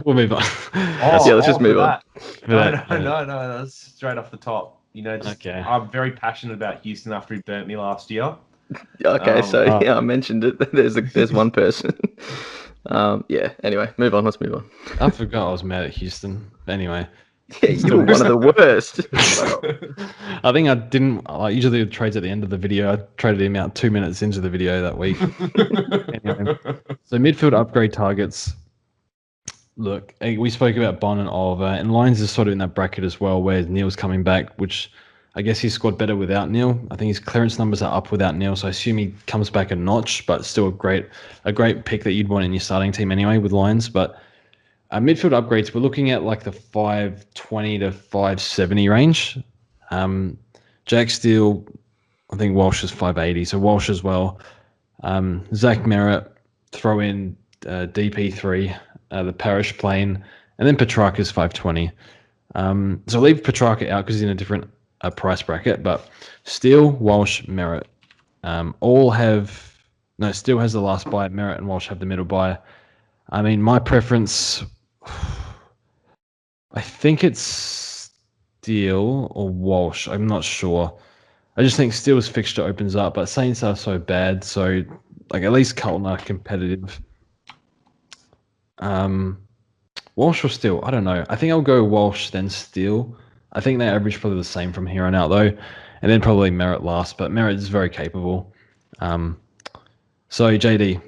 we'll move on. Let's just move on. No, that's straight off the top. Okay. I'm very passionate about Houston after he burnt me last year. Okay, I mentioned it. There's one person. Anyway, move on. Let's move on. I forgot I was mad at Houston. Anyway. Yeah, you were one of the worst. I think I didn't usually the trades at the end of the video. I traded him out 2 minutes into the video that week. Anyway, so midfield upgrade targets. Look, we spoke about Bon and Oliver, and Lyons is sort of in that bracket as well, where Neil's coming back, which I guess he scored better without Neil. I think his clearance numbers are up without Neil, so I assume he comes back a notch, but still a great pick that you'd want in your starting team anyway with Lyons. But midfield upgrades, we're looking at the 520 to 570 range. Jack Steele, I think Walsh is 580, so Walsh as well. Zach Merritt, throw in DP3, the Parish plane, and then Petrarca's 520. So leave Petrarca out because he's in a different price bracket, but Steele, Walsh, Merritt all have... No, Steele has the last buy, Merritt and Walsh have the middle buy. I mean, my preference... I think it's Steele or Walsh. I'm not sure. I just think Steele's fixture opens up, but Saints are so bad, so like at least Carlton are competitive. Walsh or Steele? I don't know. I think I'll go Walsh then Steele. I think they average probably the same from here on out though, and then probably Merritt last. But Merritt is very capable. So JD,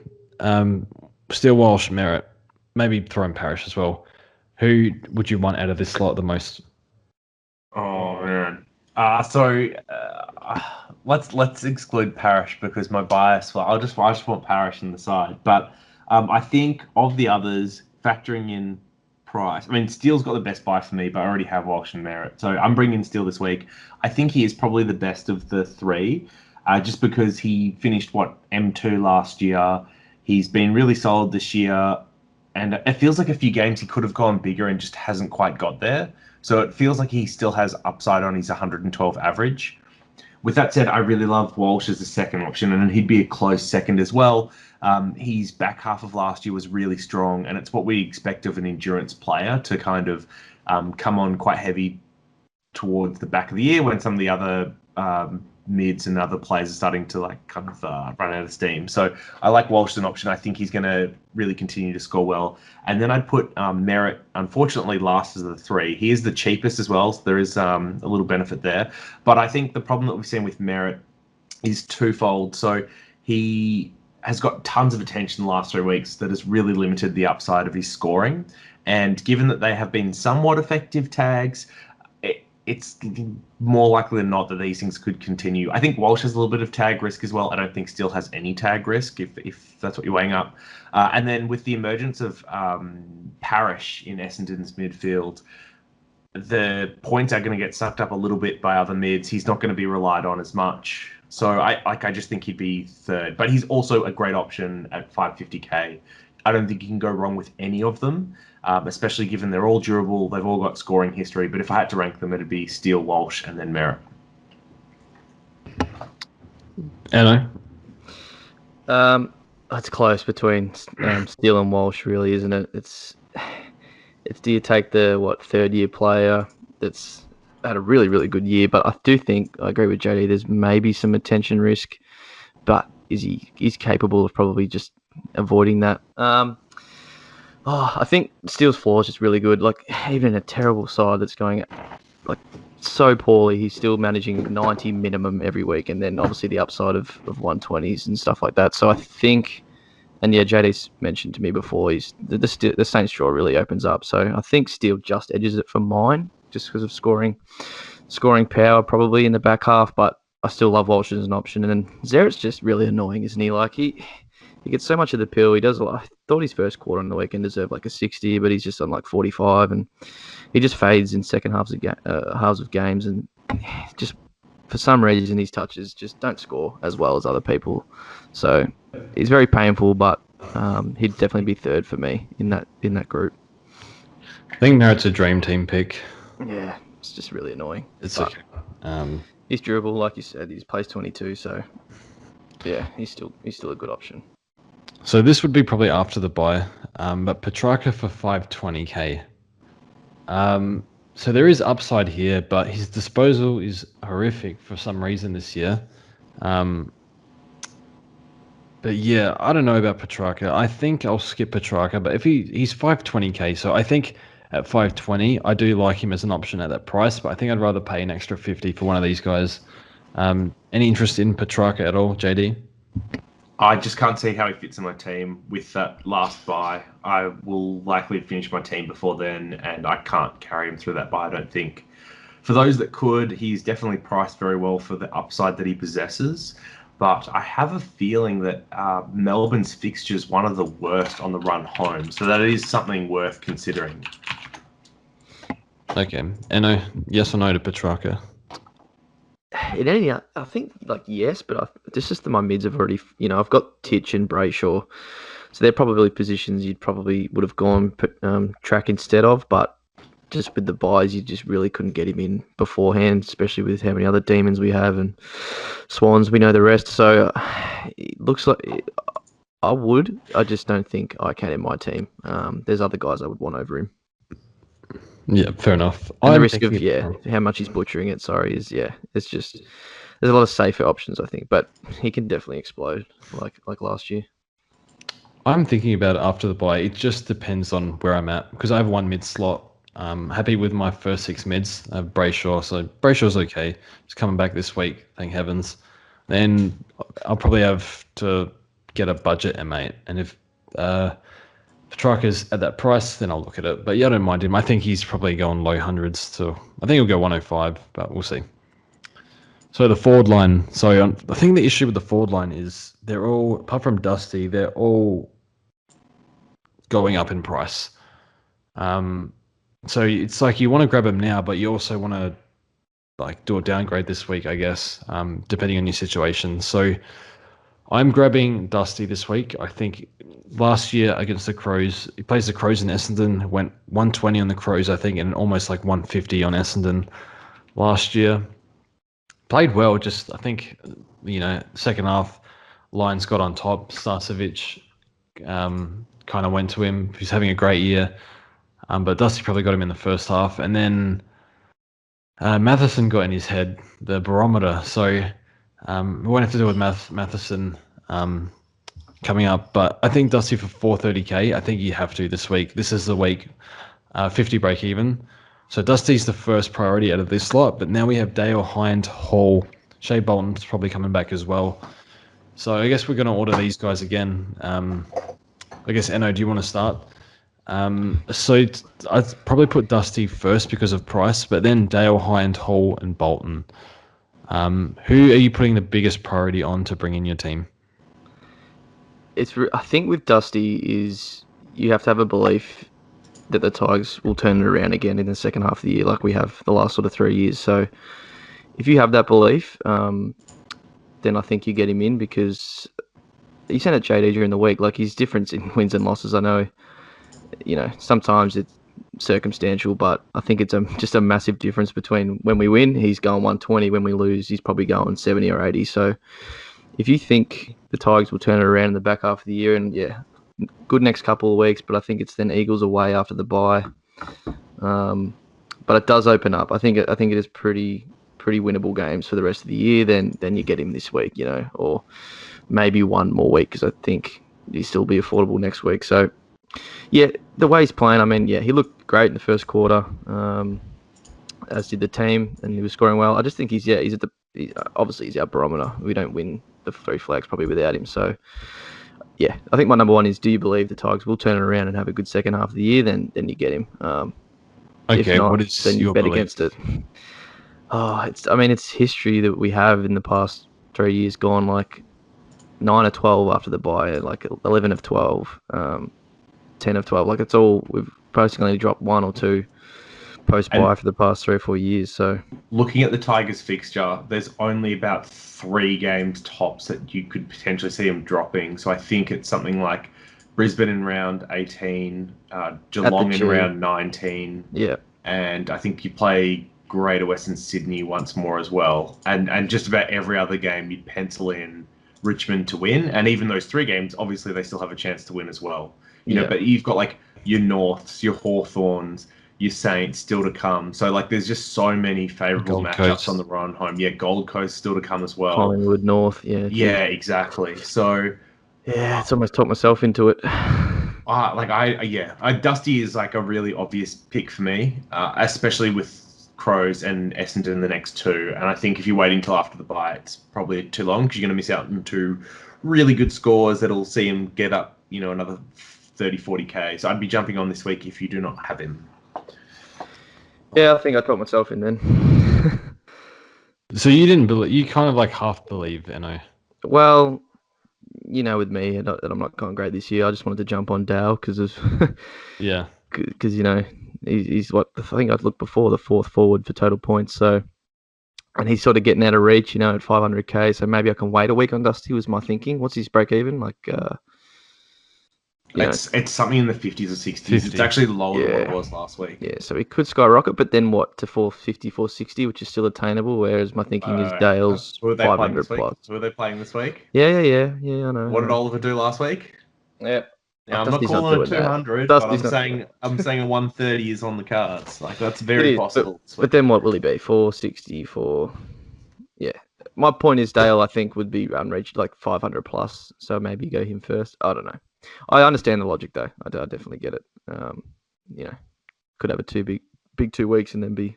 Steele, Walsh, Merritt, maybe throw in Parrish as well. Who would you want out of this slot the most? Oh man. Let's exclude Parrish because my bias. Well, I just want Parrish in the side. But I think of the others, factoring in price. I mean, Steele's got the best buy for me, but I already have Walsh and Merritt, so I'm bringing Steele this week. I think he is probably the best of the three, just because he finished M2 last year. He's been really solid this year, and it feels like a few games he could have gone bigger and just hasn't quite got there. So it feels like he still has upside on his 112 average. With that said, I really love Walsh as a second option, and he'd be a close second as well. His back half of last year was really strong, and it's what we expect of an endurance player to kind of come on quite heavy towards the back of the year when some of the other mids and other players are starting to run out of steam. So I like Walsh as an option. I think he's going to really continue to score well. And then I'd put Merritt, unfortunately, last as the three. He is the cheapest as well, so there is a little benefit there. But I think the problem that we've seen with Merritt is twofold. So he has got tons of attention the last 3 weeks that has really limited the upside of his scoring. And given that they have been somewhat effective tags, it's more likely than not that these things could continue. I think Walsh has a little bit of tag risk as well. I don't think Steele has any tag risk, if that's what you're weighing up. And then with the emergence of Parrish in Essendon's midfield, the points are going to get sucked up a little bit by other mids. He's not going to be relied on as much. So I just think he'd be third. But he's also a great option at 550k. I don't think you can go wrong with any of them, especially given they're all durable. They've all got scoring history. But if I had to rank them, it'd be Steele, Walsh, and then Merritt. Anno? It's close between Steele and Walsh, really, isn't it? It's do you take the third-year player that's had a really, really good year? But I do think, I agree with JD, there's maybe some attention risk, but he's capable of probably just avoiding that. I think Steele's floor is just really good. Like, even in a terrible side that's going so poorly, he's still managing 90 minimum every week, and then obviously the upside of 120s and stuff like that. So I think, and yeah, JD's mentioned to me before, the Saints draw really opens up. So I think Steele just edges it for mine, just because of scoring power probably in the back half. But I still love Walsh as an option. And then Zerrett's just really annoying, isn't he? Like, he gets so much of the pill. He does a lot. I thought his first quarter on the weekend deserved a 60, but he's just on 45, and he just fades in second halves of games, and just for some reason his touches just don't score as well as other people. So he's very painful, but he'd definitely be third for me in that group. I think Merritt's a dream team pick. Yeah, it's just really annoying. It's but okay. He's durable, like you said. He's plays 22, so yeah, he's still a good option. So this would be probably after the buy, but Petrarca for 520k. So there is upside here, but his disposal is horrific for some reason this year. But yeah, I don't know about Petrarca. I think I'll skip Petrarca, but if he's 520k, so I think at 520, I do like him as an option at that price, but I think I'd rather pay an extra 50 for one of these guys. Any interest in Petrarca at all, JD? I just can't see how he fits in my team with that last buy. I will likely finish my team before then, and I can't carry him through that buy, I don't think. For those that could, he's definitely priced very well for the upside that he possesses, but I have a feeling that Melbourne's fixture is one of the worst on the run home, so that is something worth considering. Okay, and yes or no to Petrarca? In any, I think yes, but this is my mids have already. I've got Titch and Brayshaw, so they're probably positions you'd probably would have gone track instead of. But just with the buys, you just really couldn't get him in beforehand, especially with how many other demons we have and Swans. We know the rest, so it looks like I would. I just don't think I can in my team. There's other guys I would want over him. Yeah, fair enough. And the risk of how much he's butchering it. Sorry, it's just there's a lot of safer options, I think, but he can definitely explode like last year. I'm thinking about it after the bye. It just depends on where I'm at because I have one mid slot. I'm happy with my first 6 mids. I have Brayshaw, so Brayshaw's okay. He's coming back this week, thank heavens. Then I'll probably have to get a budget M8, and if Petrarca's at that price, then I'll look at it. But yeah, I don't mind him. I think he's probably going low hundreds to. I think he'll go 105, but we'll see. So the forward line. So I think the issue with the forward line is they're all, apart from Dusty, they're all going up in price. So it's like you want to grab them now, but you also want to like do a downgrade this week, I guess, depending on your situation. So I'm grabbing Dusty this week. I think last year against the Crows, he plays the Crows in Essendon, went 120 on the Crows, I think, and almost like 150 on Essendon last year. Played well, just I think, second half, Lions got on top. Starcevic kind of went to him. He's having a great year. But Dusty probably got him in the first half. And then Matheson got in his head, the barometer. So we won't have to deal with Matheson coming up. But I think Dusty for 430k, I think you have to this week. This is the week, 50 break even. So Dusty's the first priority out of this slot. But now we have Dale, Hind, Hall. Shea Bolton's probably coming back as well. So I guess we're going to order these guys again. I guess, Enno, do you want to start? So I'd probably put Dusty first because of price, but then Dale, Hind, Hall, and Bolton. Who are you putting the biggest priority on to bring in your team? I think with Dusty is you have to have a belief that the Tigers will turn it around again in the second half of the year, like we have the last sort of 3 years. So if you have that belief, then I think you get him in because you sent it JD during the week. Like his difference in wins and losses, I know, sometimes it's circumstantial, but I think it's just a massive difference between when we win, he's going 120. When we lose, he's probably going 70 or 80. So if you think the Tigers will turn it around in the back half of the year, and good next couple of weeks, but I think it's then Eagles away after the bye. But it does open up. I think it is pretty winnable games for the rest of the year. Then you get him this week, or maybe one more week because I think he'll still be affordable next week. So yeah, the way he's playing, I mean, he looked great in the first quarter, as did the team, and he was scoring well. I just think obviously he's our barometer. We don't win the 3 flags probably without him. So yeah, I think my number one is: do you believe the Tigers will turn it around and have a good second half of the year? Then you get him. Okay, if not, what is then you your bet belief? against it. It's history that we have in the past 3 years gone, like 9 of 12 after the bye, like 11 of 12, 10 of 12. Like it's all, we've basically only dropped 1 or 2 post-bye for the past 3 or 4 years. So looking at the Tigers fixture, there's only about 3 games tops that you could potentially see them dropping. So I think it's something like Brisbane in round 18, Geelong in round 19. Yeah. And I think you play Greater Western Sydney once more as well. And just about every other game you'd pencil in Richmond to win. And even those 3 games, obviously they still have a chance to win as well. But you've got like your Norths, your Hawthorns, your Saints still to come. So like there's just so many favourable matchups on the run home. Yeah, Gold Coast still to come as well. Collingwood, North, yeah. Yeah, exactly. So yeah, it's almost talked myself into it. Dusty is like a really obvious pick for me, especially with Crows and Essendon the next 2. And I think if you're waiting till after the bye, it's probably too long because you're going to miss out on 2 really good scores that'll see him get up, another 30, 40k. So I'd be jumping on this week if you do not have him. Yeah, I think I talked myself in then. So you didn't believe, you kind of like half believe, Well, with me, and I'm not going great this year. I just wanted to jump on Dale because of because he's what I think I'd looked before, the 4th forward for total points. So, and he's sort of getting out of reach, at 500k. So maybe I can wait a week on Dusty. Was my thinking. What's his break even like? It's something in the 50s or 60s. 50. It's actually lower than what it was last week. Yeah, so he could skyrocket, but then what, to 450, 460, which is still attainable, whereas my thinking is Dale's 500 plus. So were they playing this week? Yeah, I know. What did Oliver do last week? Yeah. Now, I'm not calling it 200, but I'm saying a 130 is on the cards. Like, that's very possible. But then what will he be? 460 for... Yeah. my point is Dale, I think, would be unreached like 500 plus. So maybe go him first. I don't know. I understand the logic though. I definitely get it. Could have a big 2 weeks and then be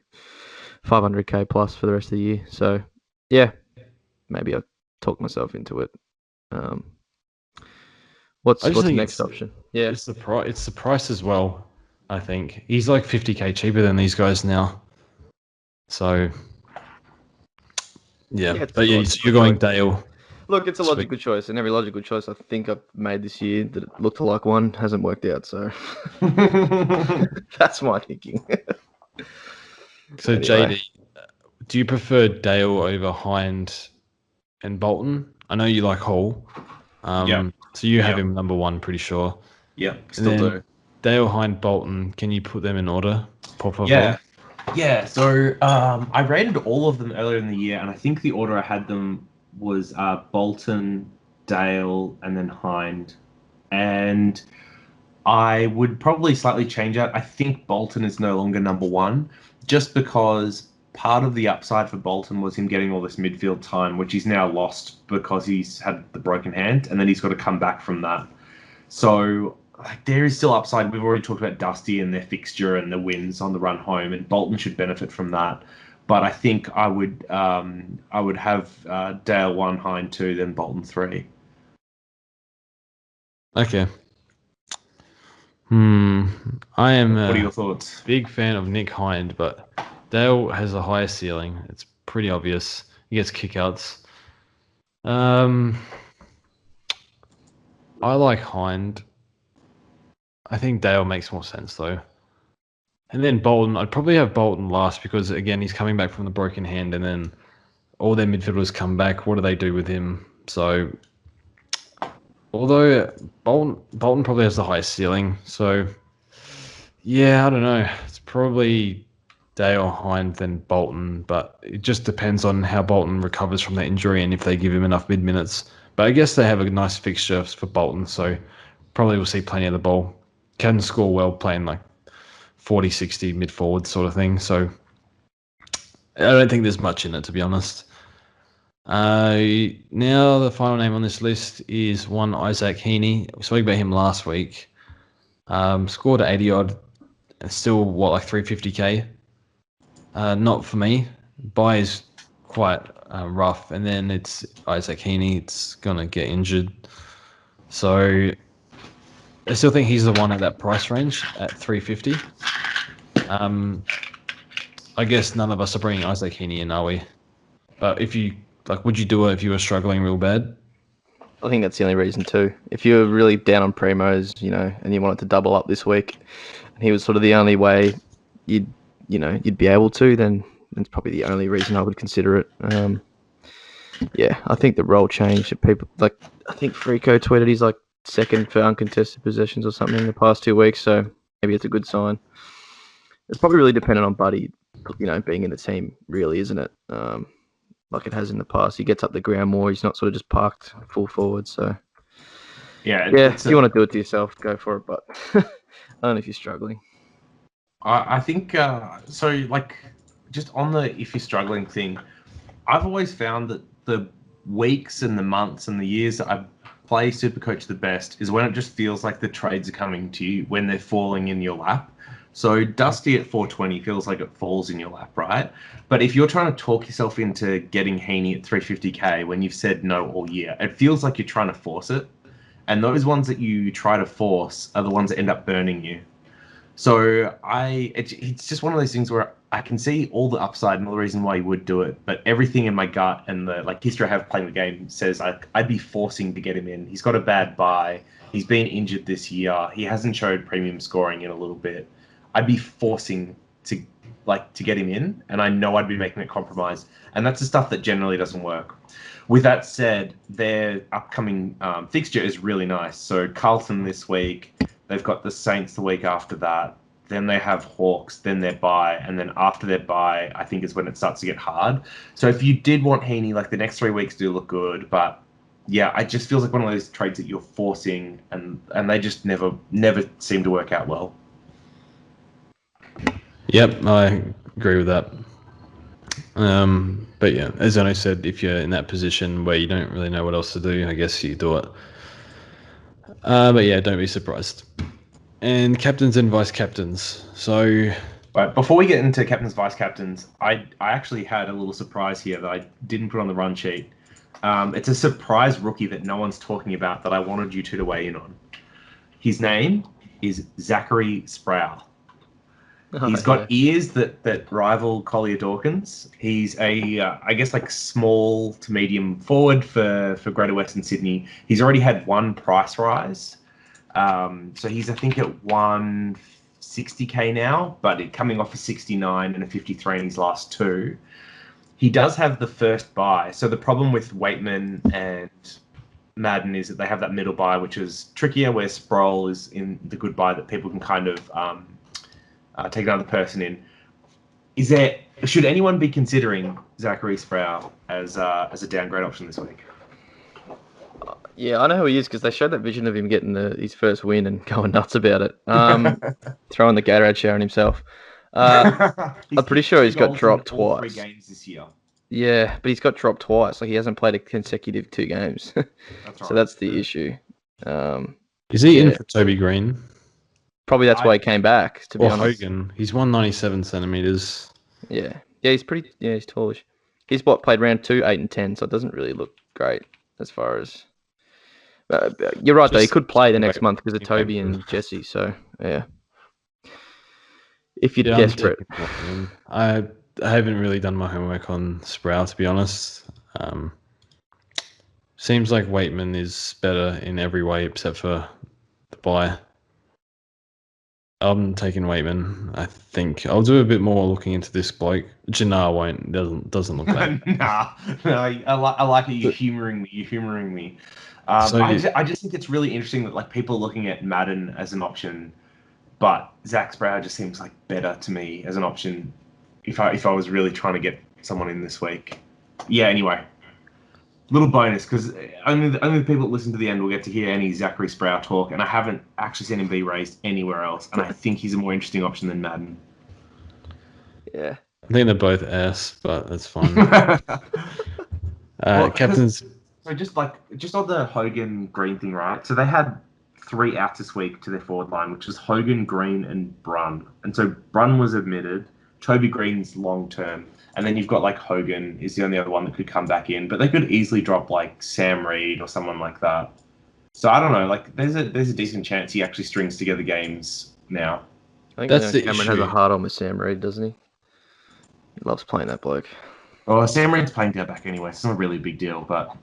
500k plus for the rest of the year. So yeah, maybe I'll talk myself into it. What's the next option? Yeah, it's the price. It's the price as well. I think he's like 50k cheaper than these guys now. So yeah, but yeah, so you're going Dale. Look, it's a logical choice, and every logical choice I think I've made this year that it looked like one hasn't worked out. So that's my thinking. So anyway. JD, do you prefer Dale over Hind and Bolton? I know you like Hall. So you have him number 1, pretty sure. Yeah, still do. Dale, Hind, Bolton. Can you put them in order? Yeah. So I rated all of them earlier in the year, and I think the order I had them was Bolton, Dale, and then Hind. And I would probably slightly change that. I think Bolton is no longer number 1, just because part of the upside for Bolton was him getting all this midfield time, which he's now lost because he's had the broken hand, and then he's got to come back from that. So there is still upside. We've already talked about Dusty and their fixture and the wins on the run home, and Bolton should benefit from that. But I think I would have Dale 1, Hind 2, then Bolton 3. Okay. I am. What are your thoughts? Big fan of Nick Hind, but Dale has a higher ceiling. It's pretty obvious. He gets kickouts. I like Hind. I think Dale makes more sense though. And then Bolton, I'd probably have Bolton last because again he's coming back from the broken hand, and then all their midfielders come back. What do they do with him? So, although Bolton probably has the highest ceiling, so yeah, I don't know. It's probably Dale, Hind, then Bolton, but it just depends on how Bolton recovers from that injury and if they give him enough mid minutes. But I guess they have a nice fixture for Bolton, so probably we'll see plenty of the ball. Can score well playing like 40-60 mid forward sort of thing. So I don't think there's much in it, to be honest. Now the final name on this list is one Isaac Heaney. We spoke about him last week. Scored 80 odd, and still like 350k. Not for me. Buy is quite rough, and then it's Isaac Heaney. It's gonna get injured, so I still think he's the one at that price range at 350. I guess none of us are bringing Isaac Heaney in, are we? But if you would you do it if you were struggling real bad? I think that's the only reason too. If you're really down on primos, and you wanted to double up this week, and he was sort of the only way you'd be able to, then it's probably the only reason I would consider it. Yeah, I think the role change. People I think Frico tweeted he's like second for uncontested possessions or something in the past 2 weeks, so maybe it's a good sign. It's probably really dependent on Buddy, being in the team, really, isn't it? Like it has in the past. He gets up the ground more. He's not sort of just parked full forward. So yeah, if you want to do it to yourself, go for it. But I don't know if you're struggling. I think so. Just on the if you're struggling thing, I've always found that the weeks and the months and the years that I play Supercoach the best is when it just feels like the trades are coming to you, when they're falling in your lap. So Dusty at 420 feels like it falls in your lap, right? But if you're trying to talk yourself into getting Heaney at 350k when you've said no all year, it feels like you're trying to force it. And those ones that you try to force are the ones that end up burning you. So it's just one of those things where I can see all the upside and all the reason why you would do it, but everything in my gut and the history I have playing the game says I'd be forcing to get him in. He's got a bad bye. He's been injured this year. He hasn't showed premium scoring in a little bit. I'd be forcing to get him in, and I know I'd be making a compromise, and that's the stuff that generally doesn't work. With that said, their upcoming fixture is really nice. So Carlton this week, they've got the Saints the week after that, then they have Hawks, then their bye, and then after their bye, I think is when it starts to get hard. So if you did want Heaney, the next 3 weeks do look good, but yeah, it just feels like one of those trades that you're forcing, and they just never seem to work out well. Yep, I agree with that. But But yeah, as I said, if you're in that position where you don't really know what else to do, I guess you do it. But yeah, don't be surprised. And captains and vice captains. So, But before we get into captains, vice captains, I actually had a little surprise here that I didn't put on the run sheet. It's a surprise rookie that no one's talking about that I wanted you two to weigh in on. His name is Zachary Sproul. He's got ears that rival Collier Dawkins. He's a, I guess, like small to medium forward for Greater Western Sydney. He's already had one price rise. So he's, I think, at 160k now, but coming off a 69 and a 53 in his last two. He does have the first buy. So the problem with Waitman and Madden is that they have that middle buy, which is trickier, where Sproul is in the good buy that people can kind of take another person in. Should anyone be considering Zachary Sproul as a downgrade option this week? Yeah, I know who he is because they showed that vision of him getting his first win and going nuts about it. Throwing the Gatorade shower on himself. I'm pretty sure he's got dropped twice. 3 games this year. Yeah, but he's got dropped twice. Like he hasn't played a consecutive 2 games. That's right. So that's the issue. Is he in for Toby Green? Probably that's why he came back, to be honest. Hogan. He's 197 centimeters. Yeah. Yeah, he's pretty. Yeah, he's tallish. He's played round 2, 8, and 10, so it doesn't really look great as far as. You're right, though. He could play the next month because of Toby and Jesse. So yeah. If you're desperate. I haven't really done my homework on Sproul, to be honest. Seems like Waitman is better in every way except for the buy. I'm taking Waitman. I think I'll do a bit more looking into this bloke. Jannar won't. Doesn't look like. No. I like it. You're humouring me. I just think it's really interesting that like people are looking at Madden as an option, but Zach Sproul just seems like better to me as an option. If I was really trying to get someone in this week. Yeah. Anyway. Little bonus, because only the people that listen to the end will get to hear any Zachary Sproul talk, and I haven't actually seen him be raised anywhere else, and I think he's a more interesting option than Madden. Yeah. I think they're both ass, but that's fine. Captains. So just on the Hogan Green thing, right? So they had 3 outs this week to their forward line, which was Hogan, Green, and Brun. And so Brun was admitted. Toby Green's long term. And then you've got like Hogan is the only other one that could come back in, but they could easily drop like Sam Reed or someone like that. So I don't know. Like there's a decent chance he actually strings together games now. I think that's Cameron has a hard on with Sam Reed, doesn't he? He loves playing that bloke. Well, Sam Reed's playing down back anyway. So it's not a really big deal, but.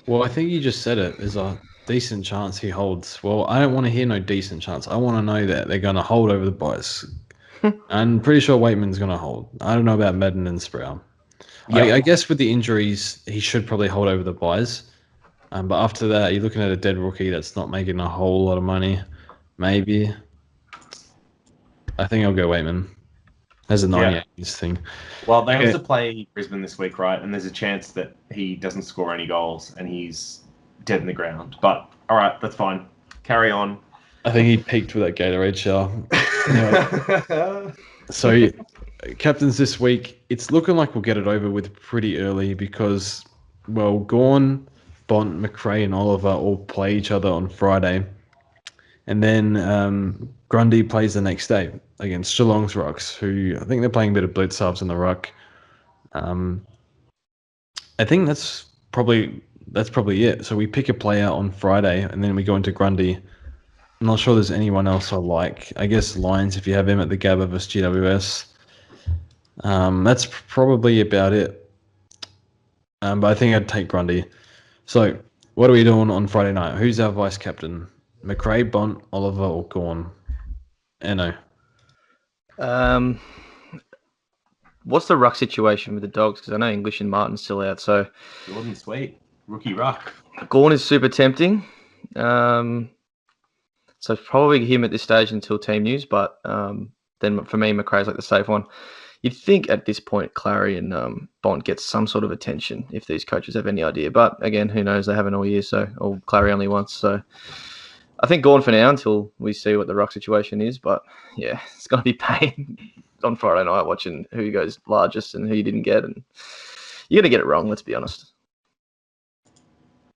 Well, I think you just said it. There's a decent chance he holds. Well, I don't want to hear no decent chance. I want to know that they're going to hold over the boys. I'm pretty sure Waitman's going to hold. I don't know about Madden and Sproul. Yeah. I guess with the injuries, he should probably hold over the buys. But after that, you're looking at a dead rookie that's not making a whole lot of money. Maybe. I think I'll go Waitman. As a 98 thing. Well, they also play Brisbane this week, right? And there's a chance that he doesn't score any goals and he's dead in the ground. But, all right, that's fine. Carry on. I think he peaked with that Gatorade shower. Anyway, so, captains this week, it's looking like we'll get it over with pretty early because, well, Gawn, Bont, McRae, and Oliver all play each other on Friday. And then Grundy plays the next day against Geelong's Rucks, who I think they're playing a bit of blitz halves in the ruck. I think that's probably it. So we pick a player on Friday, and then we go into Grundy. I'm not sure there's anyone else I like. I guess Lyons, if you have him at the Gabba versus GWS. That's probably about it. But I think I'd take Grundy. So what are we doing on Friday night? Who's our vice captain? McRae, Bont, Oliver, or Gawn? Eno. What's the ruck situation with the Dogs? Because I know English and Martin's still out. So Jordan Sweet, rookie ruck. Gawn is super tempting. So probably him at this stage until team news. But then for me, McRae's like the safe one. You'd think at this point, Clary and Bont get some sort of attention if these coaches have any idea. But again, who knows? They haven't all year, or Clary only once. So I think gone for now until we see what the ruck situation is. But yeah, it's going to be pain on Friday night watching who goes largest and who you didn't get. And you're going to get it wrong, let's be honest.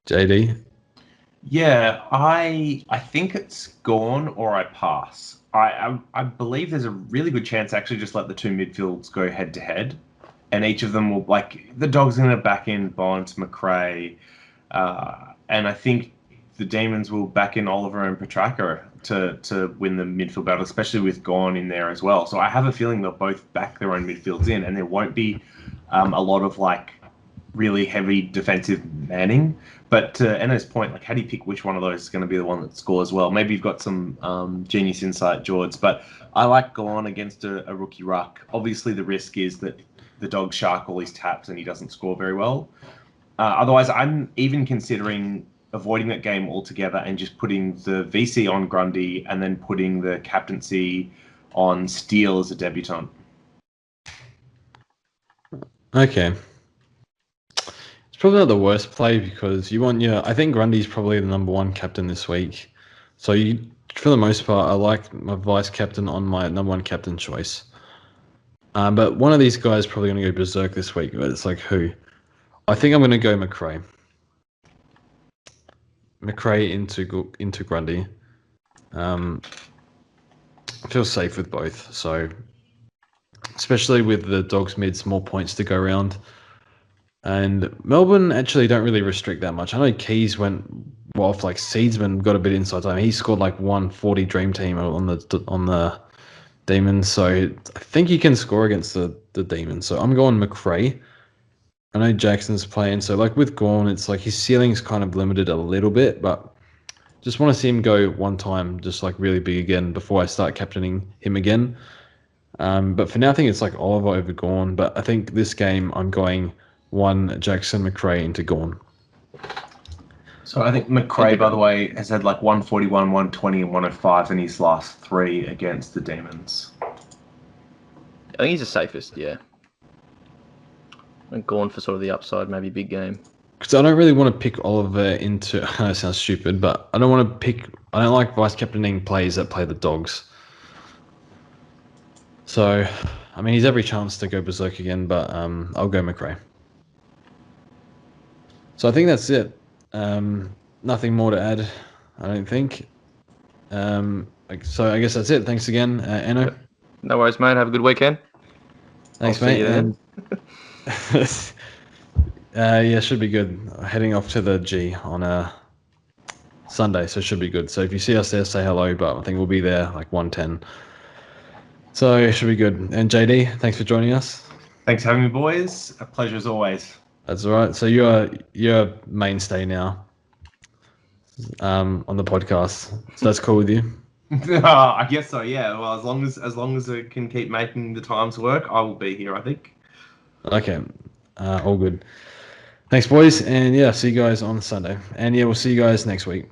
JD? Yeah, I think it's gone or I pass. I believe there's a really good chance actually just let the two midfields go head to head, and each of them will, like, the Dogs are going to back in Bont, McRae, and I think the Demons will back in Oliver and Petrarca to win the midfield battle, especially with Gorn in there as well. So I have a feeling they'll both back their own midfields in, and there won't be a lot of like really heavy defensive manning. But to Enno's point, like, how do you pick which one of those is going to be the one that scores well? Maybe you've got some genius insight, George, but I like Gorn against a rookie ruck. Obviously, the risk is that the Dogs shark all his taps and he doesn't score very well. Otherwise, I'm even considering avoiding that game altogether and just putting the VC on Grundy and then putting the captaincy on Steele as a debutant. Okay. It's probably not the worst play because you want I think Grundy's probably the number one captain this week. So for the most part, I like my vice captain on my number one captain choice. But one of these guys is probably going to go berserk this week, but it's like who? I think I'm going to go McRae. McRae into Grundy. I feel safe with both. So, especially with the Dogs mids, more points to go around. And Melbourne actually don't really restrict that much. I know Keys went off, like Seedsman got a bit inside time. He scored like 140 Dream Team on the Demons. So I think he can score against the Demons. So I'm going McRae. I know Jackson's playing. So like with Gorn, it's like his ceiling's kind of limited a little bit, but just want to see him go one time, just like really big again before I start captaining him again. But for now, I think it's like Oliver over Gorn. But I think this game I'm going one Jackson McRae into Gorn. So I think McRae, by the way, has had like 141, 120, and 105 in his last three against the Demons. I think he's the safest, yeah. And Gorn for sort of the upside, maybe big game. Because I don't really want to pick Oliver into. I know it sounds stupid, but I don't like vice captaining plays that play the Dogs. So, I mean, he's every chance to go berserk again, but I'll go McRae. So I think that's it. Nothing more to add, I don't think. So I guess that's it. Thanks again, Enno. No worries, mate. Have a good weekend. Thanks, mate. Yeah, should be good. Heading off to the G on a Sunday, so it should be good. So if you see us there, say hello, but I think we'll be there like 1:10. So it should be good. And JD, thanks for joining us. Thanks for having me, boys. A pleasure as always. That's all right. So you're a mainstay now on the podcast. So that's cool with you? I guess so, yeah. Well, as long as I can keep making the times work, I will be here, I think. Okay. All good. Thanks, boys. And yeah, see you guys on Sunday. And yeah, we'll see you guys next week.